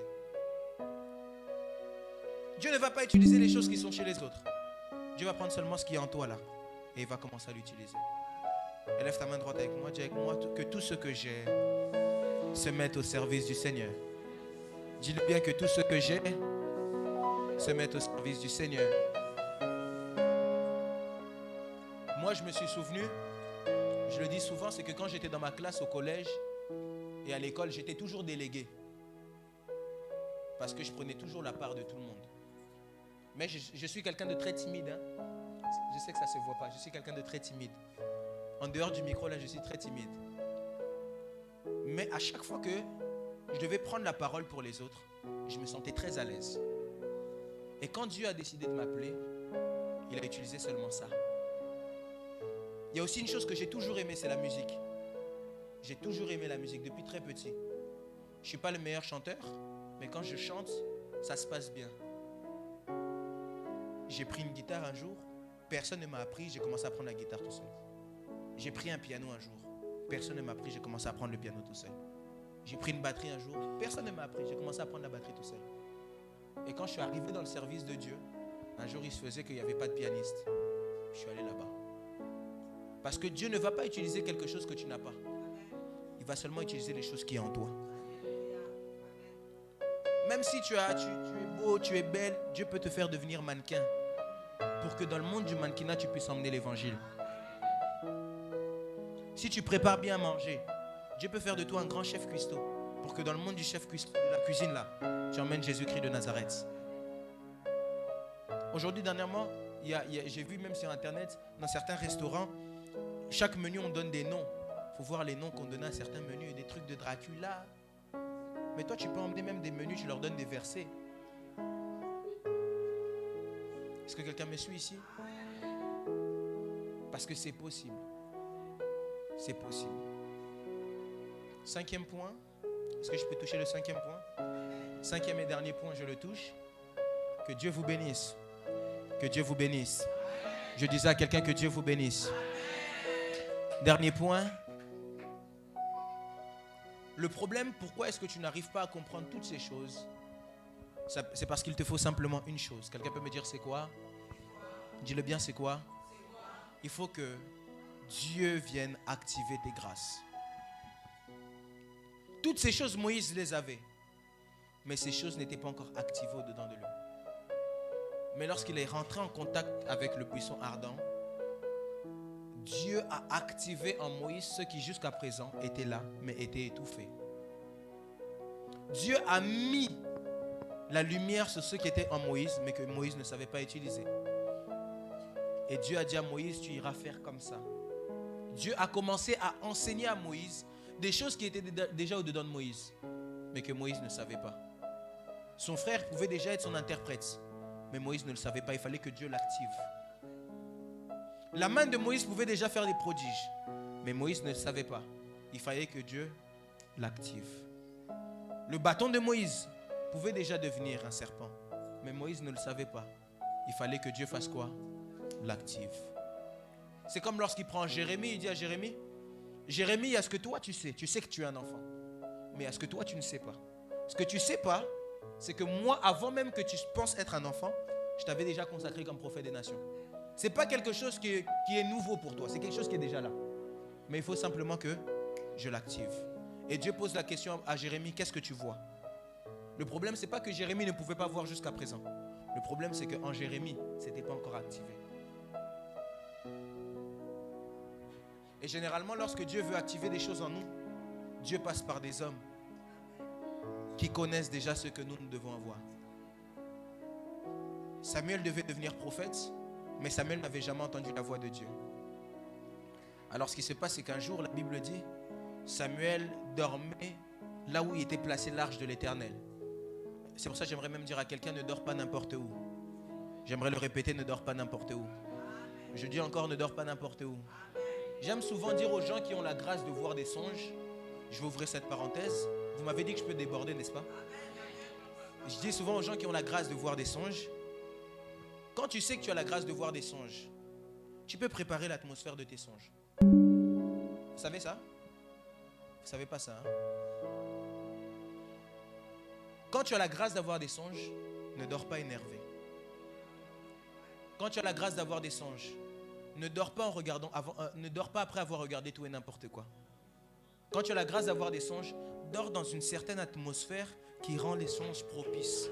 Dieu ne va pas utiliser les choses qui sont chez les autres. Dieu va prendre seulement ce qui est en toi là. Et il va commencer à l'utiliser. Élève ta main droite avec moi. Dis avec moi que tout ce que j'ai se mette au service du Seigneur. Dis-le bien que tout ce que j'ai se mette au service du Seigneur. Moi, je me suis souvenu, je le dis souvent, c'est que quand j'étais dans ma classe au collège et à l'école, j'étais toujours délégué. Parce que je prenais toujours la part de tout le monde. Mais je suis quelqu'un de très timide. Hein? Je sais que ça ne se voit pas. Je suis quelqu'un de très timide. En dehors du micro, là, je suis très timide. Mais à chaque fois que je devais prendre la parole pour les autres, je me sentais très à l'aise. Et quand Dieu a décidé de m'appeler, il a utilisé seulement ça. Il y a aussi une chose que j'ai toujours aimée, c'est la musique. J'ai toujours aimé la musique depuis très petit. Je ne suis pas le meilleur chanteur, mais quand je chante, ça se passe bien. J'ai pris une guitare un jour, personne ne m'a appris, j'ai commencé à prendre la guitare tout seul. J'ai pris un piano un jour, personne ne m'a appris, j'ai commencé à prendre le piano tout seul. J'ai pris une batterie un jour, personne ne m'a appris, j'ai commencé à prendre la batterie tout seul. Et quand je suis arrivé dans le service de Dieu, un jour il se faisait qu'il n'y avait pas de pianiste. Je suis allé là-bas. Parce que Dieu ne va pas utiliser quelque chose que tu n'as pas. Il va seulement utiliser les choses qui sont en toi. Même si tu es beau, tu es belle, Dieu peut te faire devenir mannequin. Pour que dans le monde du mannequinat, tu puisses emmener l'évangile. Si tu prépares bien à manger, Dieu peut faire de toi un grand chef cuistot. Pour que dans le monde du chef cuistot, de la cuisine là, tu emmènes Jésus-Christ de Nazareth. Aujourd'hui, dernièrement, j'ai vu même sur internet, dans certains restaurants, chaque menu on donne des noms. Il faut voir les noms qu'on donne à certains menus. Et des trucs de Dracula. Mais toi tu peux emmener même des menus, tu leur donnes des versets. Est-ce que quelqu'un me suit ici? Parce que c'est possible. C'est possible. 5e point. Est-ce que je peux toucher le 5e point? 5e et dernier point, je le touche. Que Dieu vous bénisse. Que Dieu vous bénisse. Je disais à quelqu'un que Dieu vous bénisse. Dernier point. Le problème, pourquoi est-ce que tu n'arrives pas à comprendre toutes ces choses? C'est parce qu'il te faut simplement une chose. Quelqu'un peut me dire c'est quoi? Dis-le bien, c'est quoi? Il faut que Dieu vienne activer tes grâces. Toutes ces choses, Moïse les avait. Mais ces choses n'étaient pas encore activées au-dedans de lui. Mais lorsqu'il est rentré en contact avec le buisson ardent, Dieu a activé en Moïse ce qui jusqu'à présent était là, mais était étouffé. Dieu a mis la lumière sur ce qui était en Moïse, mais que Moïse ne savait pas utiliser. Et Dieu a dit à Moïse, tu iras faire comme ça. Dieu a commencé à enseigner à Moïse des choses qui étaient déjà au-dedans de Moïse, mais que Moïse ne savait pas. Son frère pouvait déjà être son interprète, mais Moïse ne le savait pas, il fallait que Dieu l'active. La main de Moïse pouvait déjà faire des prodiges, mais Moïse ne le savait pas. Il fallait que Dieu l'active. Le bâton de Moïse pouvait déjà devenir un serpent, mais Moïse ne le savait pas. Il fallait que Dieu fasse quoi? L'active. C'est comme lorsqu'il prend Jérémie, il dit à Jérémie, Jérémie, il y a ce que toi tu sais que tu es un enfant, mais il y a ce que toi tu ne sais pas. Ce que tu ne sais pas, c'est que moi, avant même que tu penses être un enfant, je t'avais déjà consacré comme prophète des nations. Ce n'est pas quelque chose qui est nouveau pour toi, c'est quelque chose qui est déjà là. Mais il faut simplement que je l'active. Et Dieu pose la question à Jérémie, qu'est-ce que tu vois? Le problème, ce n'est pas que Jérémie ne pouvait pas voir jusqu'à présent. Le problème, c'est qu'en Jérémie, ce n'était pas encore activé. Et généralement, lorsque Dieu veut activer des choses en nous, Dieu passe par des hommes qui connaissent déjà ce que nous devons avoir. Samuel devait devenir prophète, mais Samuel n'avait jamais entendu la voix de Dieu. Alors ce qui se passe, c'est qu'un jour, la Bible dit, Samuel dormait là où il était placé l'arche de l'Éternel. C'est pour ça que j'aimerais même dire à quelqu'un, ne dors pas n'importe où. J'aimerais le répéter, ne dors pas n'importe où. Je dis encore, ne dors pas n'importe où. J'aime souvent dire aux gens qui ont la grâce de voir des songes, je vais ouvrir cette parenthèse, vous m'avez dit que je peux déborder, n'est-ce pas? Je dis souvent aux gens qui ont la grâce de voir des songes, quand tu sais que tu as la grâce de voir des songes, tu peux préparer l'atmosphère de tes songes. Vous savez ça? Vous ne savez pas ça, hein? Quand tu as la grâce d'avoir des songes, ne dors pas énervé. Quand tu as la grâce d'avoir des songes, ne dors pas ne dors pas après avoir regardé tout et n'importe quoi. Quand tu as la grâce d'avoir des songes, dors dans une certaine atmosphère qui rend les songes propices.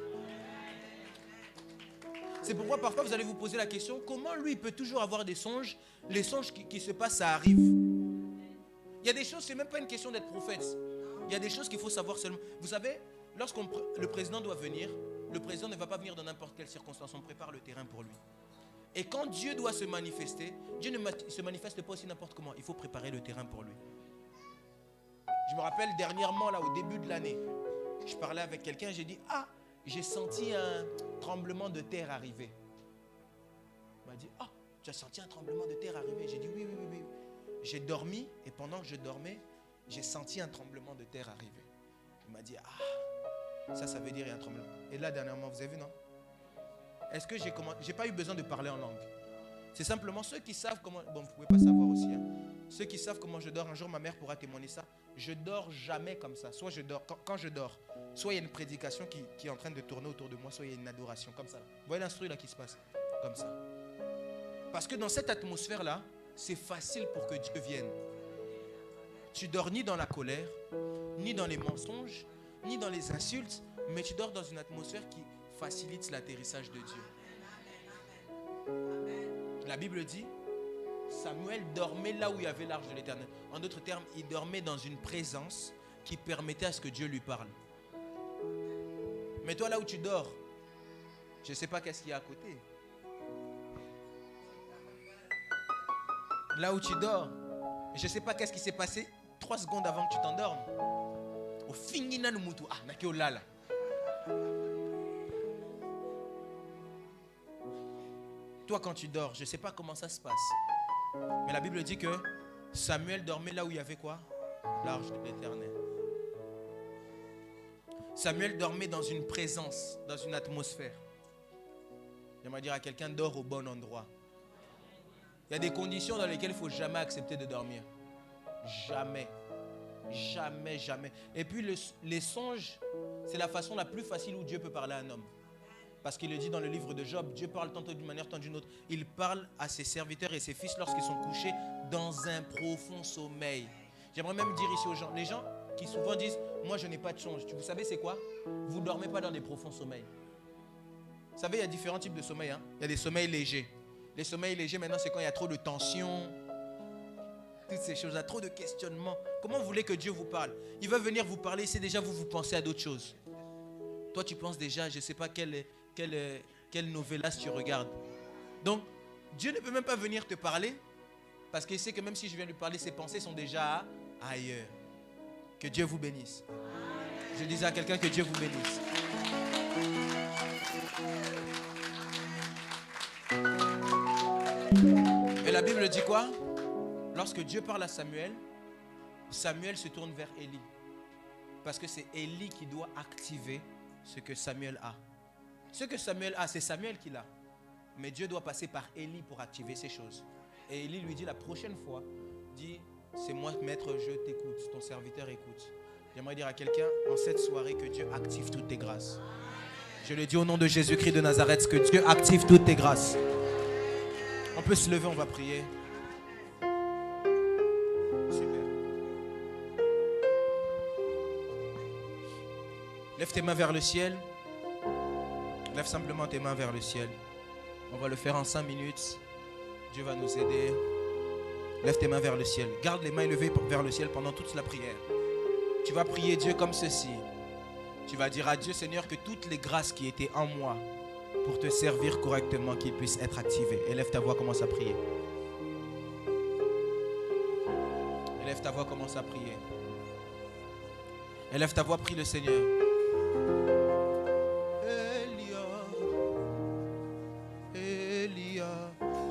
C'est pourquoi parfois vous allez vous poser la question, comment lui peut toujours avoir des songes? Les songes qui se passent, ça arrive. Il y a des choses, c'est même pas une question d'être prophète. Il y a des choses qu'il faut savoir seulement. Vous savez, lorsque le président doit venir, le président ne va pas venir dans n'importe quelle circonstance, on prépare le terrain pour lui. Et quand Dieu doit se manifester, Dieu ne se manifeste pas aussi n'importe comment. Il faut préparer le terrain pour lui. Je me rappelle dernièrement, là, au début de l'année, je parlais avec quelqu'un, j'ai dit, j'ai senti un tremblement de terre arriver. Il m'a dit, tu as senti un tremblement de terre arriver? J'ai dit, oui. J'ai dormi, et pendant que je dormais, j'ai senti un tremblement de terre arriver. Il m'a dit, ça veut dire il y a un tremblement. Et là, dernièrement, vous avez vu, non? Est-ce que j'ai pas eu besoin de parler en langue? C'est simplement ceux qui savent comment... Bon, vous ne pouvez pas savoir aussi. Hein. Ceux qui savent comment je dors, un jour ma mère pourra témoigner ça. Je dors jamais comme ça. Soit je dors, quand je dors, soit il y a une prédication qui est en train de tourner autour de moi, soit il y a une adoration comme ça. Vous voyez l'instru là qui se passe? Comme ça. Parce que dans cette atmosphère-là, c'est facile pour que Dieu vienne. Tu dors ni dans la colère, ni dans les mensonges, ni dans les insultes, mais tu dors dans une atmosphère qui facilite l'atterrissage de Dieu. La Bible dit, Samuel dormait là où il y avait l'arche de l'Éternel. En d'autres termes, il dormait dans une présence qui permettait à ce que Dieu lui parle. Mais toi, là où tu dors, je ne sais pas qu'est-ce qu'il y a à côté. Là où tu dors, je ne sais pas qu'est-ce qui s'est passé 3 secondes avant que tu t'endormes. Au finina numutu, nakio lala. toi quand tu dors, je ne sais pas comment ça se passe. Mais la Bible dit que Samuel dormait là où il y avait quoi? L'arche de l'Éternel. Samuel dormait dans une présence, dans une atmosphère. J'aimerais dire à quelqu'un, dors au bon endroit. Il y a des conditions dans lesquelles il ne faut jamais accepter de dormir. Jamais. Jamais, jamais. Et puis les songes, c'est la façon la plus facile où Dieu peut parler à un homme. Parce qu'il le dit dans le livre de Job, Dieu parle tantôt d'une manière, tantôt d'une autre. Il parle à ses serviteurs et ses fils lorsqu'ils sont couchés dans un profond sommeil. J'aimerais même dire ici aux gens, les gens qui souvent disent, moi je n'ai pas de songe. Vous savez c'est quoi? Vous ne dormez pas dans des profonds sommeils. Vous savez, il y a différents types de sommeil. Il y a des sommeils légers. Les sommeils légers, maintenant, c'est quand il y a trop de tension. Toutes ces choses-là, trop de questionnements. Comment vous voulez que Dieu vous parle? Il va venir vous parler, c'est déjà vous pensez à d'autres choses. Toi, tu penses déjà, je ne sais pas quelle novelas tu regardes. Donc, Dieu ne peut même pas venir te parler parce qu'il sait que même si je viens lui parler, ses pensées sont déjà ailleurs. Que Dieu vous bénisse. Je disais à quelqu'un que Dieu vous bénisse. Et la Bible dit quoi? Lorsque Dieu parle à Samuel, Samuel se tourne vers Élie. Parce que c'est Élie qui doit activer ce que Samuel a. Ce que Samuel a, c'est Samuel qui l'a. Mais Dieu doit passer par Élie pour activer ces choses. Et Élie lui dit la prochaine fois, dit, c'est moi maître, je t'écoute, ton serviteur écoute. J'aimerais dire à quelqu'un en cette soirée que Dieu active toutes tes grâces. Je le dis au nom de Jésus-Christ de Nazareth, que Dieu active toutes tes grâces. On peut se lever, on va prier. Super. Lève tes mains vers le ciel. Lève simplement tes mains vers le ciel. On va le faire en 5 minutes. Dieu va nous aider. Lève tes mains vers le ciel. Garde les mains élevées vers le ciel pendant toute la prière. Tu vas prier Dieu comme ceci. Tu vas dire à Dieu, Seigneur, que toutes les grâces qui étaient en moi pour te servir correctement, qu'ils puissent être activées. Élève ta voix, commence à prier. Élève ta voix, commence à prier. Élève ta voix, prie le Seigneur.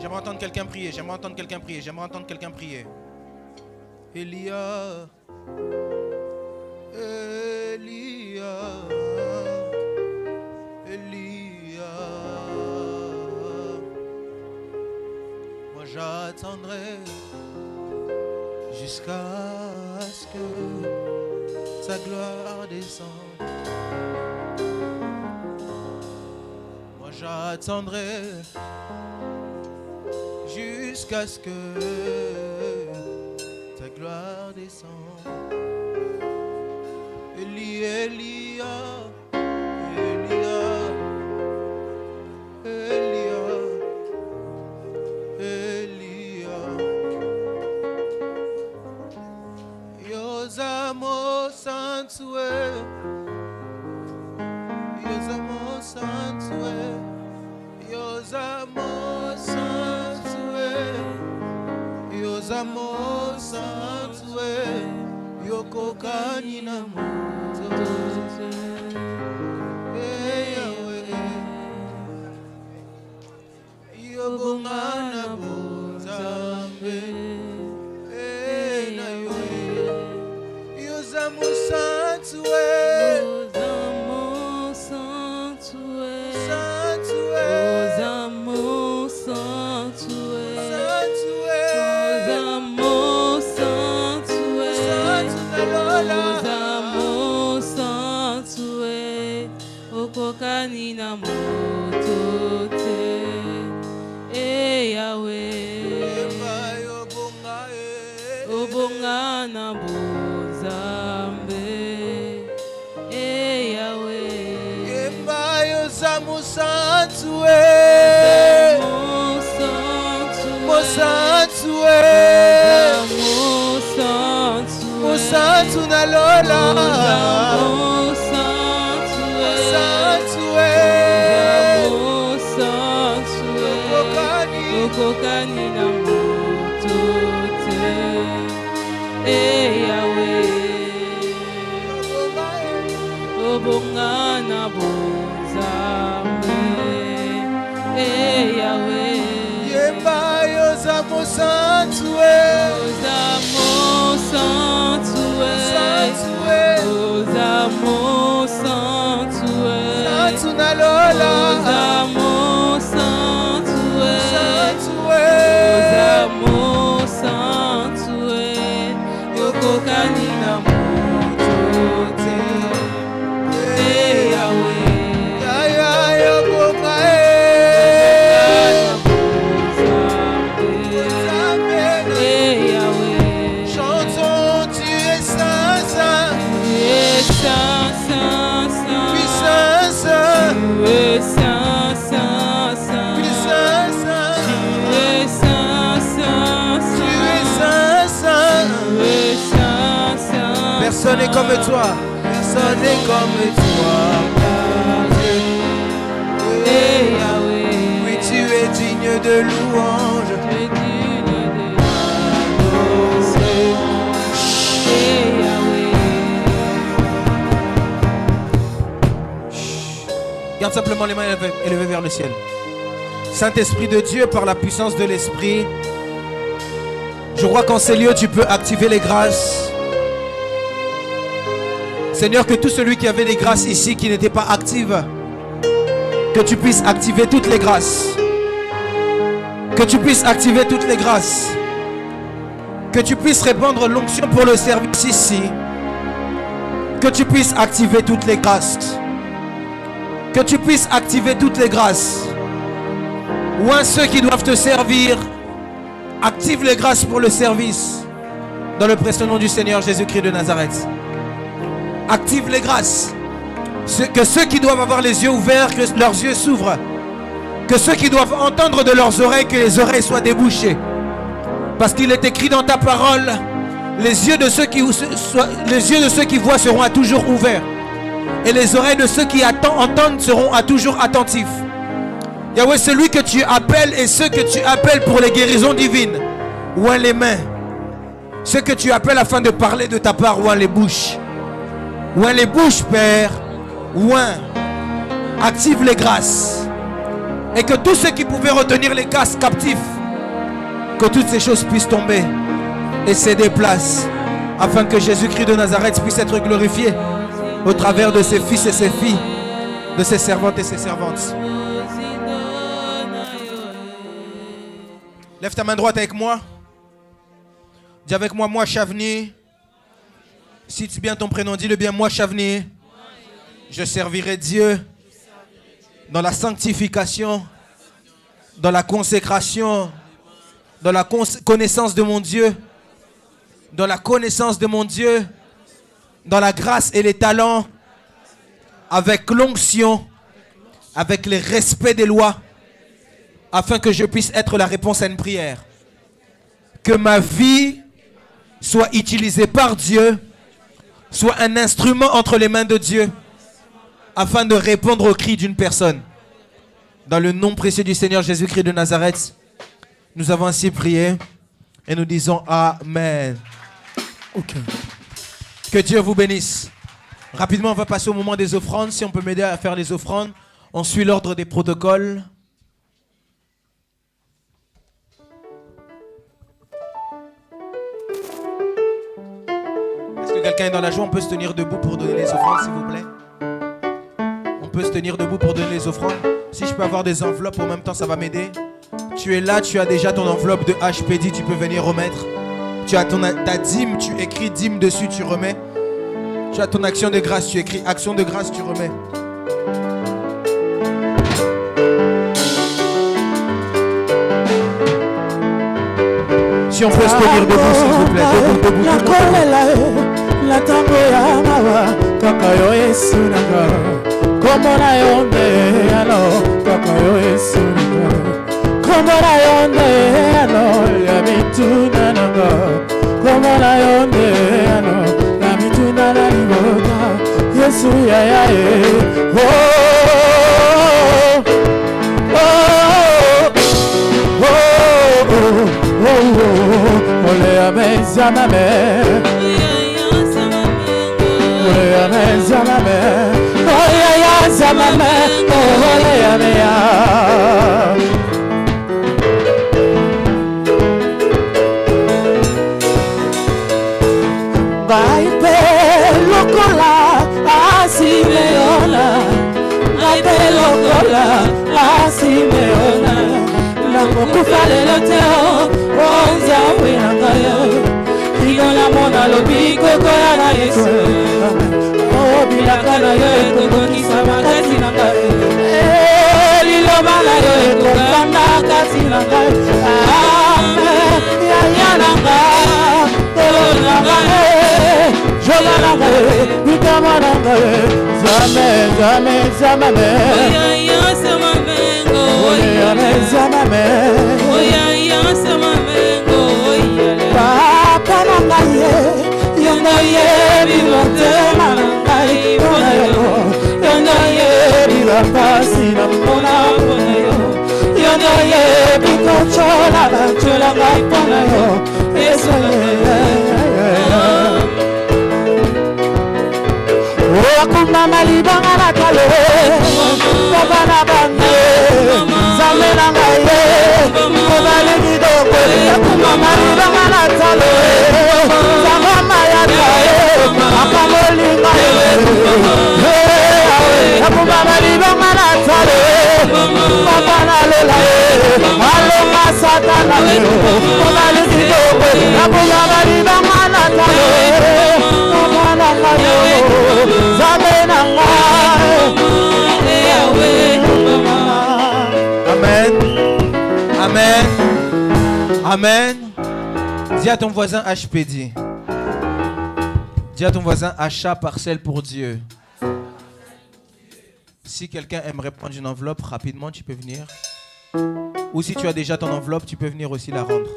J'aimerais entendre quelqu'un prier, j'aimerais entendre quelqu'un prier, j'aimerais entendre quelqu'un prier. Elia, Elia, Elia. Moi j'attendrai jusqu'à ce que sa gloire descende. Moi j'attendrai jusqu'à ce que ta gloire descende. Elia, Elia, Elia, Elia. Yozamo Santue, Yozamo Santue, Yozamo Santue, Yozamo Santue, Yokokani na moto. Hey Yahweh, Yobongana bozambe. Hey Yahweh, Yozamo Santue, Yozamo Santue, Santue, Yozamo Santue, Santue, Yozamo Santue, Yozamo Santue, Okokani na moto te. Eh Yahweh, obonga na bozambe. Eh Yahweh, Yozamo Santue, Mosantue, Mosantu na lola, Mosantue, Okokani na moto te. Eh Yahweh, obonga na bozambe. Eh Yahweh, sanctuaire, Nos amours sanctuaire, nos amours sanctuaire, Santunalola, nos amours sanctuaire, sanctuaire, nos amours sanctuaire, Yokokani na moto te, Yahweh. Yaya Yoboka, chantons, tu es saint, saint, puissant, saint, puissant, saint, tu es saint, saint. Personne n'est comme toi, personne n'est comme toi, mon Dieu. Oui, tu es digne de louange. Garde simplement les mains élevées vers le ciel. Saint-Esprit de Dieu, par la puissance de l'Esprit, je crois qu'en ces lieux, tu peux activer les grâces. Seigneur, que tout celui qui avait des grâces ici, qui n'était pas active, que tu puisses activer toutes les grâces. Que tu puisses activer toutes les grâces. Que tu puisses répandre l'onction pour le service ici. Que tu puisses activer toutes les grâces. Que tu puisses activer toutes les grâces. Ou à ceux qui doivent te servir, active les grâces pour le service. Dans le précieux nom du Seigneur Jésus-Christ de Nazareth. Active les grâces. Que ceux qui doivent avoir les yeux ouverts, que leurs yeux s'ouvrent. Que ceux qui doivent entendre de leurs oreilles, que les oreilles soient débouchées. Parce qu'il est écrit dans ta parole, les yeux de ceux qui voient seront à toujours ouverts. Et les oreilles de ceux qui entendent seront à toujours attentifs. Yahweh, celui que tu appelles et ceux que tu appelles pour les guérisons divines, oint les mains. Ceux que tu appelles afin de parler de ta part, oint les bouches. Oint les bouches, Père. Oint. Active les grâces. Et que tous ceux qui pouvaient retenir les grâces captifs, que toutes ces choses puissent tomber et céder place, afin que Jésus-Christ de Nazareth puisse être glorifié au travers de ses fils et ses filles, de ses servantes et ses servantes. Lève ta main droite avec moi. Dis avec moi, moi Chavni. Cite bien ton prénom, dis-le bien, moi Chavni. Je servirai Dieu dans la sanctification, dans la consécration, dans la connaissance de mon Dieu, dans la connaissance de mon Dieu, dans la grâce et les talents, avec l'onction, avec le respect des lois, afin que je puisse être la réponse à une prière. Que ma vie soit utilisée par Dieu, soit un instrument entre les mains de Dieu, afin de répondre aux cris d'une personne. Dans le nom précieux du Seigneur Jésus-Christ de Nazareth, nous avons ainsi prié et nous disons Amen. Ok. Que Dieu vous bénisse. Rapidement, on va passer au moment des offrandes. Si on peut m'aider à faire les offrandes, on suit l'ordre des protocoles. Est-ce que quelqu'un est dans la joie? On peut se tenir debout pour donner les offrandes, s'il vous plaît. On peut se tenir debout pour donner les offrandes. Si je peux avoir des enveloppes en même temps, ça va m'aider. Tu es là, tu as déjà ton enveloppe de HPD, tu peux venir remettre. Tu as ta dîme, tu écris dîme dessus, tu remets. Tu as ton action de grâce, tu écris action de grâce, tu remets. Si on peut se tenir debout, s'il vous plaît. Debout, nakokufa lelo te o nzambe na ngai kino na mona lobi kokoya na Yesu bilaka na yo ekokokisa makasi na ngai liloba na yo ekokanda kasi na ngai yaya na ngai tolo na ngai jola na ngai bitama na ngai zame zame zame oyaya sama mengo oyaya sama mengo oyaya sama mengo papa na ngai yonda ye bimotema na ngai pona yo yonda ye bilapasi na mona pona yo yonda ye bikochola na chola ngai pona yo Yesu Wakuma malibanga na kale Baba na bande Zame na ngaye Kobale kidogo Wakuma malibanga na kale Zama maya kae Akamoli ngaye Wakuma malibanga na kale Baba na lola Aloma satana Kobale kidogo Wakuma malibanga na kale Baba na ngaye Amen. Amen. Amen. Dis à ton voisin HPD. Dis à ton voisin achat parcelle pour Dieu. Si quelqu'un aimerait prendre une enveloppe rapidement, tu peux venir. Ou si tu as déjà ton enveloppe, tu peux venir aussi la rendre.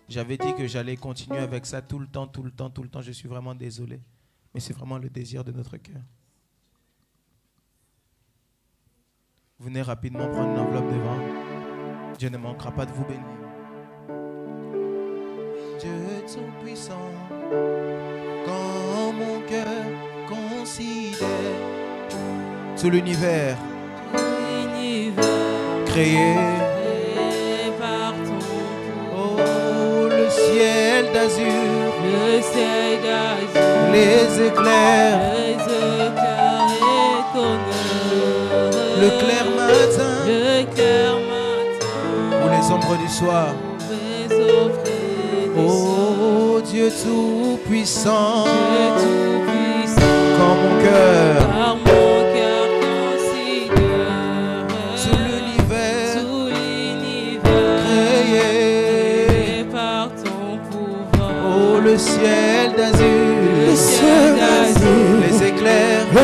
J'avais dit que j'allais continuer avec ça tout le temps. Je suis vraiment désolé. Mais c'est vraiment le désir de notre cœur. Venez rapidement prendre une enveloppe devant. Dieu ne manquera pas de vous bénir. Dieu est tout-puissant. Quand mon cœur considère tout l'univers créé par ton ciel d'azur, le ciel d'azur, les éclairs et ton heure, le clair matin, ou les ombres du soir. Oh Dieu tout-puissant, quand mon cœur considère tout l'univers créé par ton pouvoir. Oh le ciel d'azur, les éclairs, le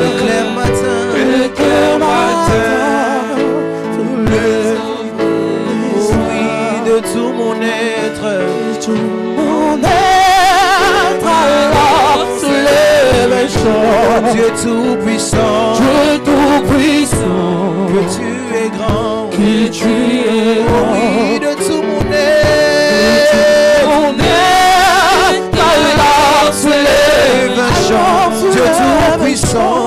clair matin, de tout mon être, alors sous les méchants. Dieu tout-puissant, que tu es grand, oui, de tout mon être, alors sous les méchants. Dieu tout-puissant,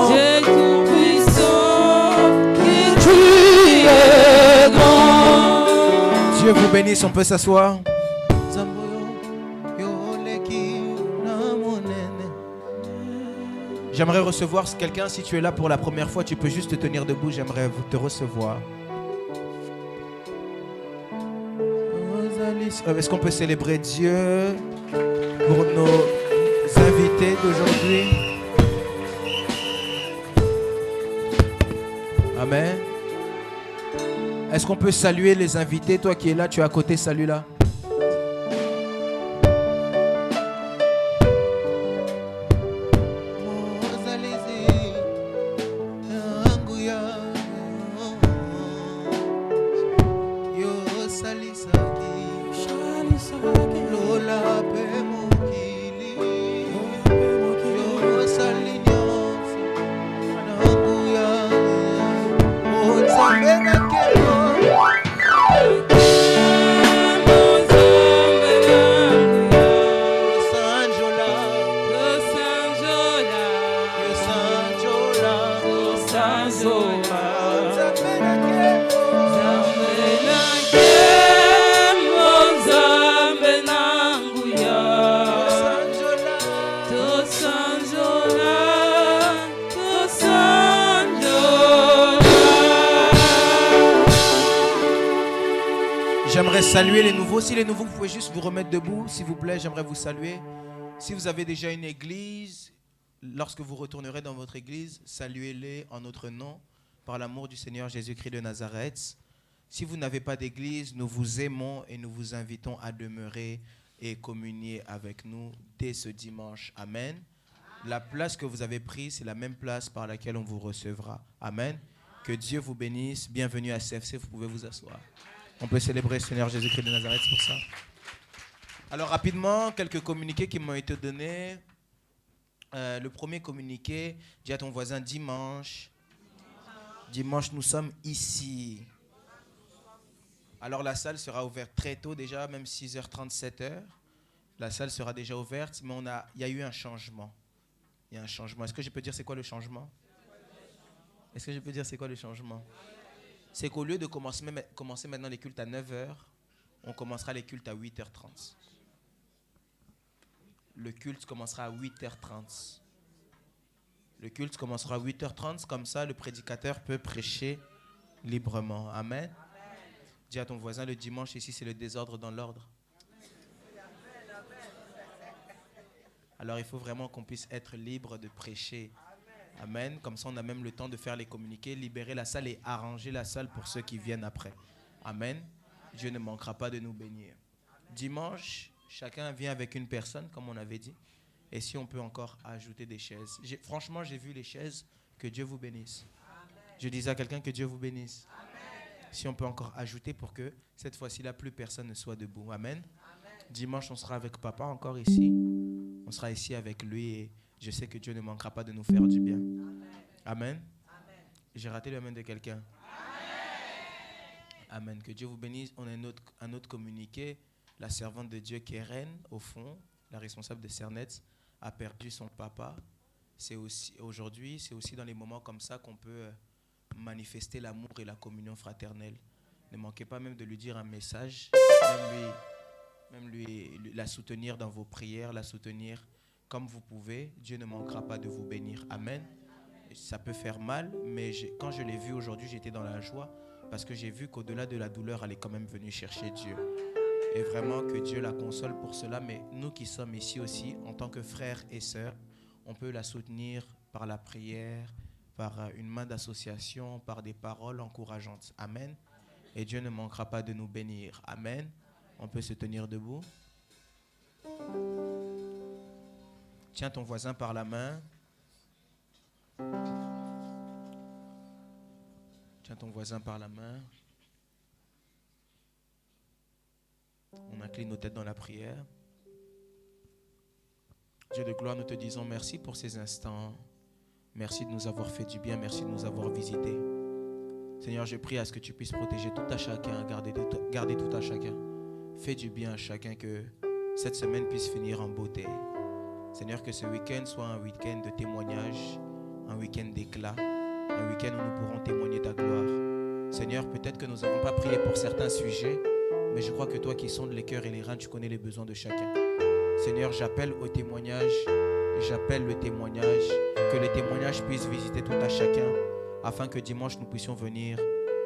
que tu es grand. Dieu vous bénisse, on peut s'asseoir. J'aimerais recevoir quelqu'un, si tu es là pour la première fois, tu peux juste te tenir debout, j'aimerais te recevoir. Est-ce qu'on peut célébrer Dieu pour nos invités d'aujourd'hui? Amen. Est-ce qu'on peut saluer les invités? Toi qui es là, tu es à côté, salue-là. saluer les nouveaux. Si les nouveaux, vous pouvez juste vous remettre debout, s'il vous plaît, j'aimerais vous saluer. Si vous avez déjà une église, lorsque vous retournerez dans votre église, saluez-les en notre nom, par l'amour du Seigneur Jésus-Christ de Nazareth. Si vous n'avez pas d'église, nous vous aimons et nous vous invitons à demeurer et communier avec nous dès ce dimanche. Amen. La place que vous avez prise, c'est la même place par laquelle on vous recevra. Amen. Que Dieu vous bénisse. Bienvenue à CFC, vous pouvez vous asseoir. On peut célébrer le Seigneur Jésus-Christ de Nazareth pour ça. Alors rapidement, quelques communiqués qui m'ont été donnés. Le premier communiqué, dis à ton voisin dimanche. Dimanche, nous sommes ici. Alors la salle sera ouverte très tôt déjà, même 6h30, 7h. La salle sera déjà ouverte, mais il y a eu un changement. Il y a un changement. Est-ce que je peux dire c'est quoi le changement? Est-ce que je peux dire c'est quoi le changement? C'est qu'au lieu de commencer maintenant les cultes à 9h, on commencera les cultes à 8h30. Le culte commencera à 8h30. Le culte commencera à 8h30, comme ça le prédicateur peut prêcher librement. Amen. Dis à ton voisin, le dimanche ici c'est le désordre dans l'ordre. Alors il faut vraiment qu'on puisse être libre de prêcher. Amen. Comme ça on a même le temps de faire les communiqués, libérer la salle et arranger la salle pour ceux qui viennent après. Amen. Dieu ne manquera pas de nous bénir. Dimanche, chacun vient avec une personne, comme on avait dit. Et si on peut encore ajouter des chaises. Franchement, j'ai vu les chaises. Que Dieu vous bénisse. Amen. Je disais à quelqu'un que Dieu vous bénisse. Amen. Si on peut encore ajouter pour que cette fois-ci-là, plus personne ne soit debout. Amen. Amen. Dimanche, on sera avec papa encore ici. On sera ici avec lui et je sais que Dieu ne manquera pas de nous faire du bien. Amen. Amen. Amen. J'ai raté le amen de quelqu'un. Amen. Amen. Que Dieu vous bénisse. On a un autre communiqué. La servante de Dieu, Keren, au fond, la responsable de Cernet, a perdu son papa. C'est aussi dans les moments comme ça qu'on peut manifester l'amour et la communion fraternelle. Ne manquez pas même de lui dire un message, même lui la soutenir dans vos prières, la soutenir comme vous pouvez. Dieu ne manquera pas de vous bénir. Amen. Ça peut faire mal, mais quand je l'ai vue aujourd'hui, j'étais dans la joie parce que j'ai vu qu'au-delà de la douleur, elle est quand même venue chercher Dieu. Et vraiment que Dieu la console pour cela. Mais nous qui sommes ici aussi, en tant que frères et sœurs, on peut la soutenir par la prière, par une main d'association, par des paroles encourageantes. Amen. Et Dieu ne manquera pas de nous bénir. Amen. On peut se tenir debout. Tiens ton voisin par la main. Tiens ton voisin par la main. On incline nos têtes dans la prière. Dieu de gloire, nous te disons merci pour ces instants. Merci de nous avoir fait du bien. Merci de nous avoir visités. Seigneur, je prie à ce que tu puisses protéger tout à chacun, garder tout à chacun. Fais du bien à chacun, que cette semaine puisse finir en beauté. Seigneur, que ce week-end soit un week-end de témoignage, un week-end d'éclat, un week-end où nous pourrons témoigner ta gloire. Seigneur, peut-être que nous n'avons pas prié pour certains sujets, mais je crois que toi qui sondes les cœurs et les reins, tu connais les besoins de chacun. Seigneur, j'appelle au témoignage, que les témoignages puissent visiter tout à chacun, afin que dimanche nous puissions venir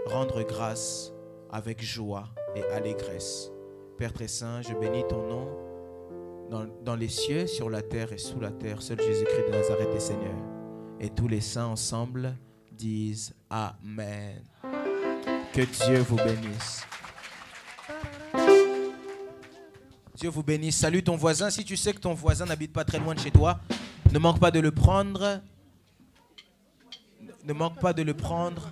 rendre grâce avec joie et allégresse. Père très saint, je bénis ton nom dans les cieux, sur la terre et sous la terre. Seul Jésus-Christ de Nazareth est Seigneur. Et tous les saints ensemble disent Amen. Que Dieu vous bénisse. Dieu vous bénisse. Salue ton voisin. Si tu sais que ton voisin n'habite pas très loin de chez toi, ne manque pas de le prendre. Ne manque pas de le prendre.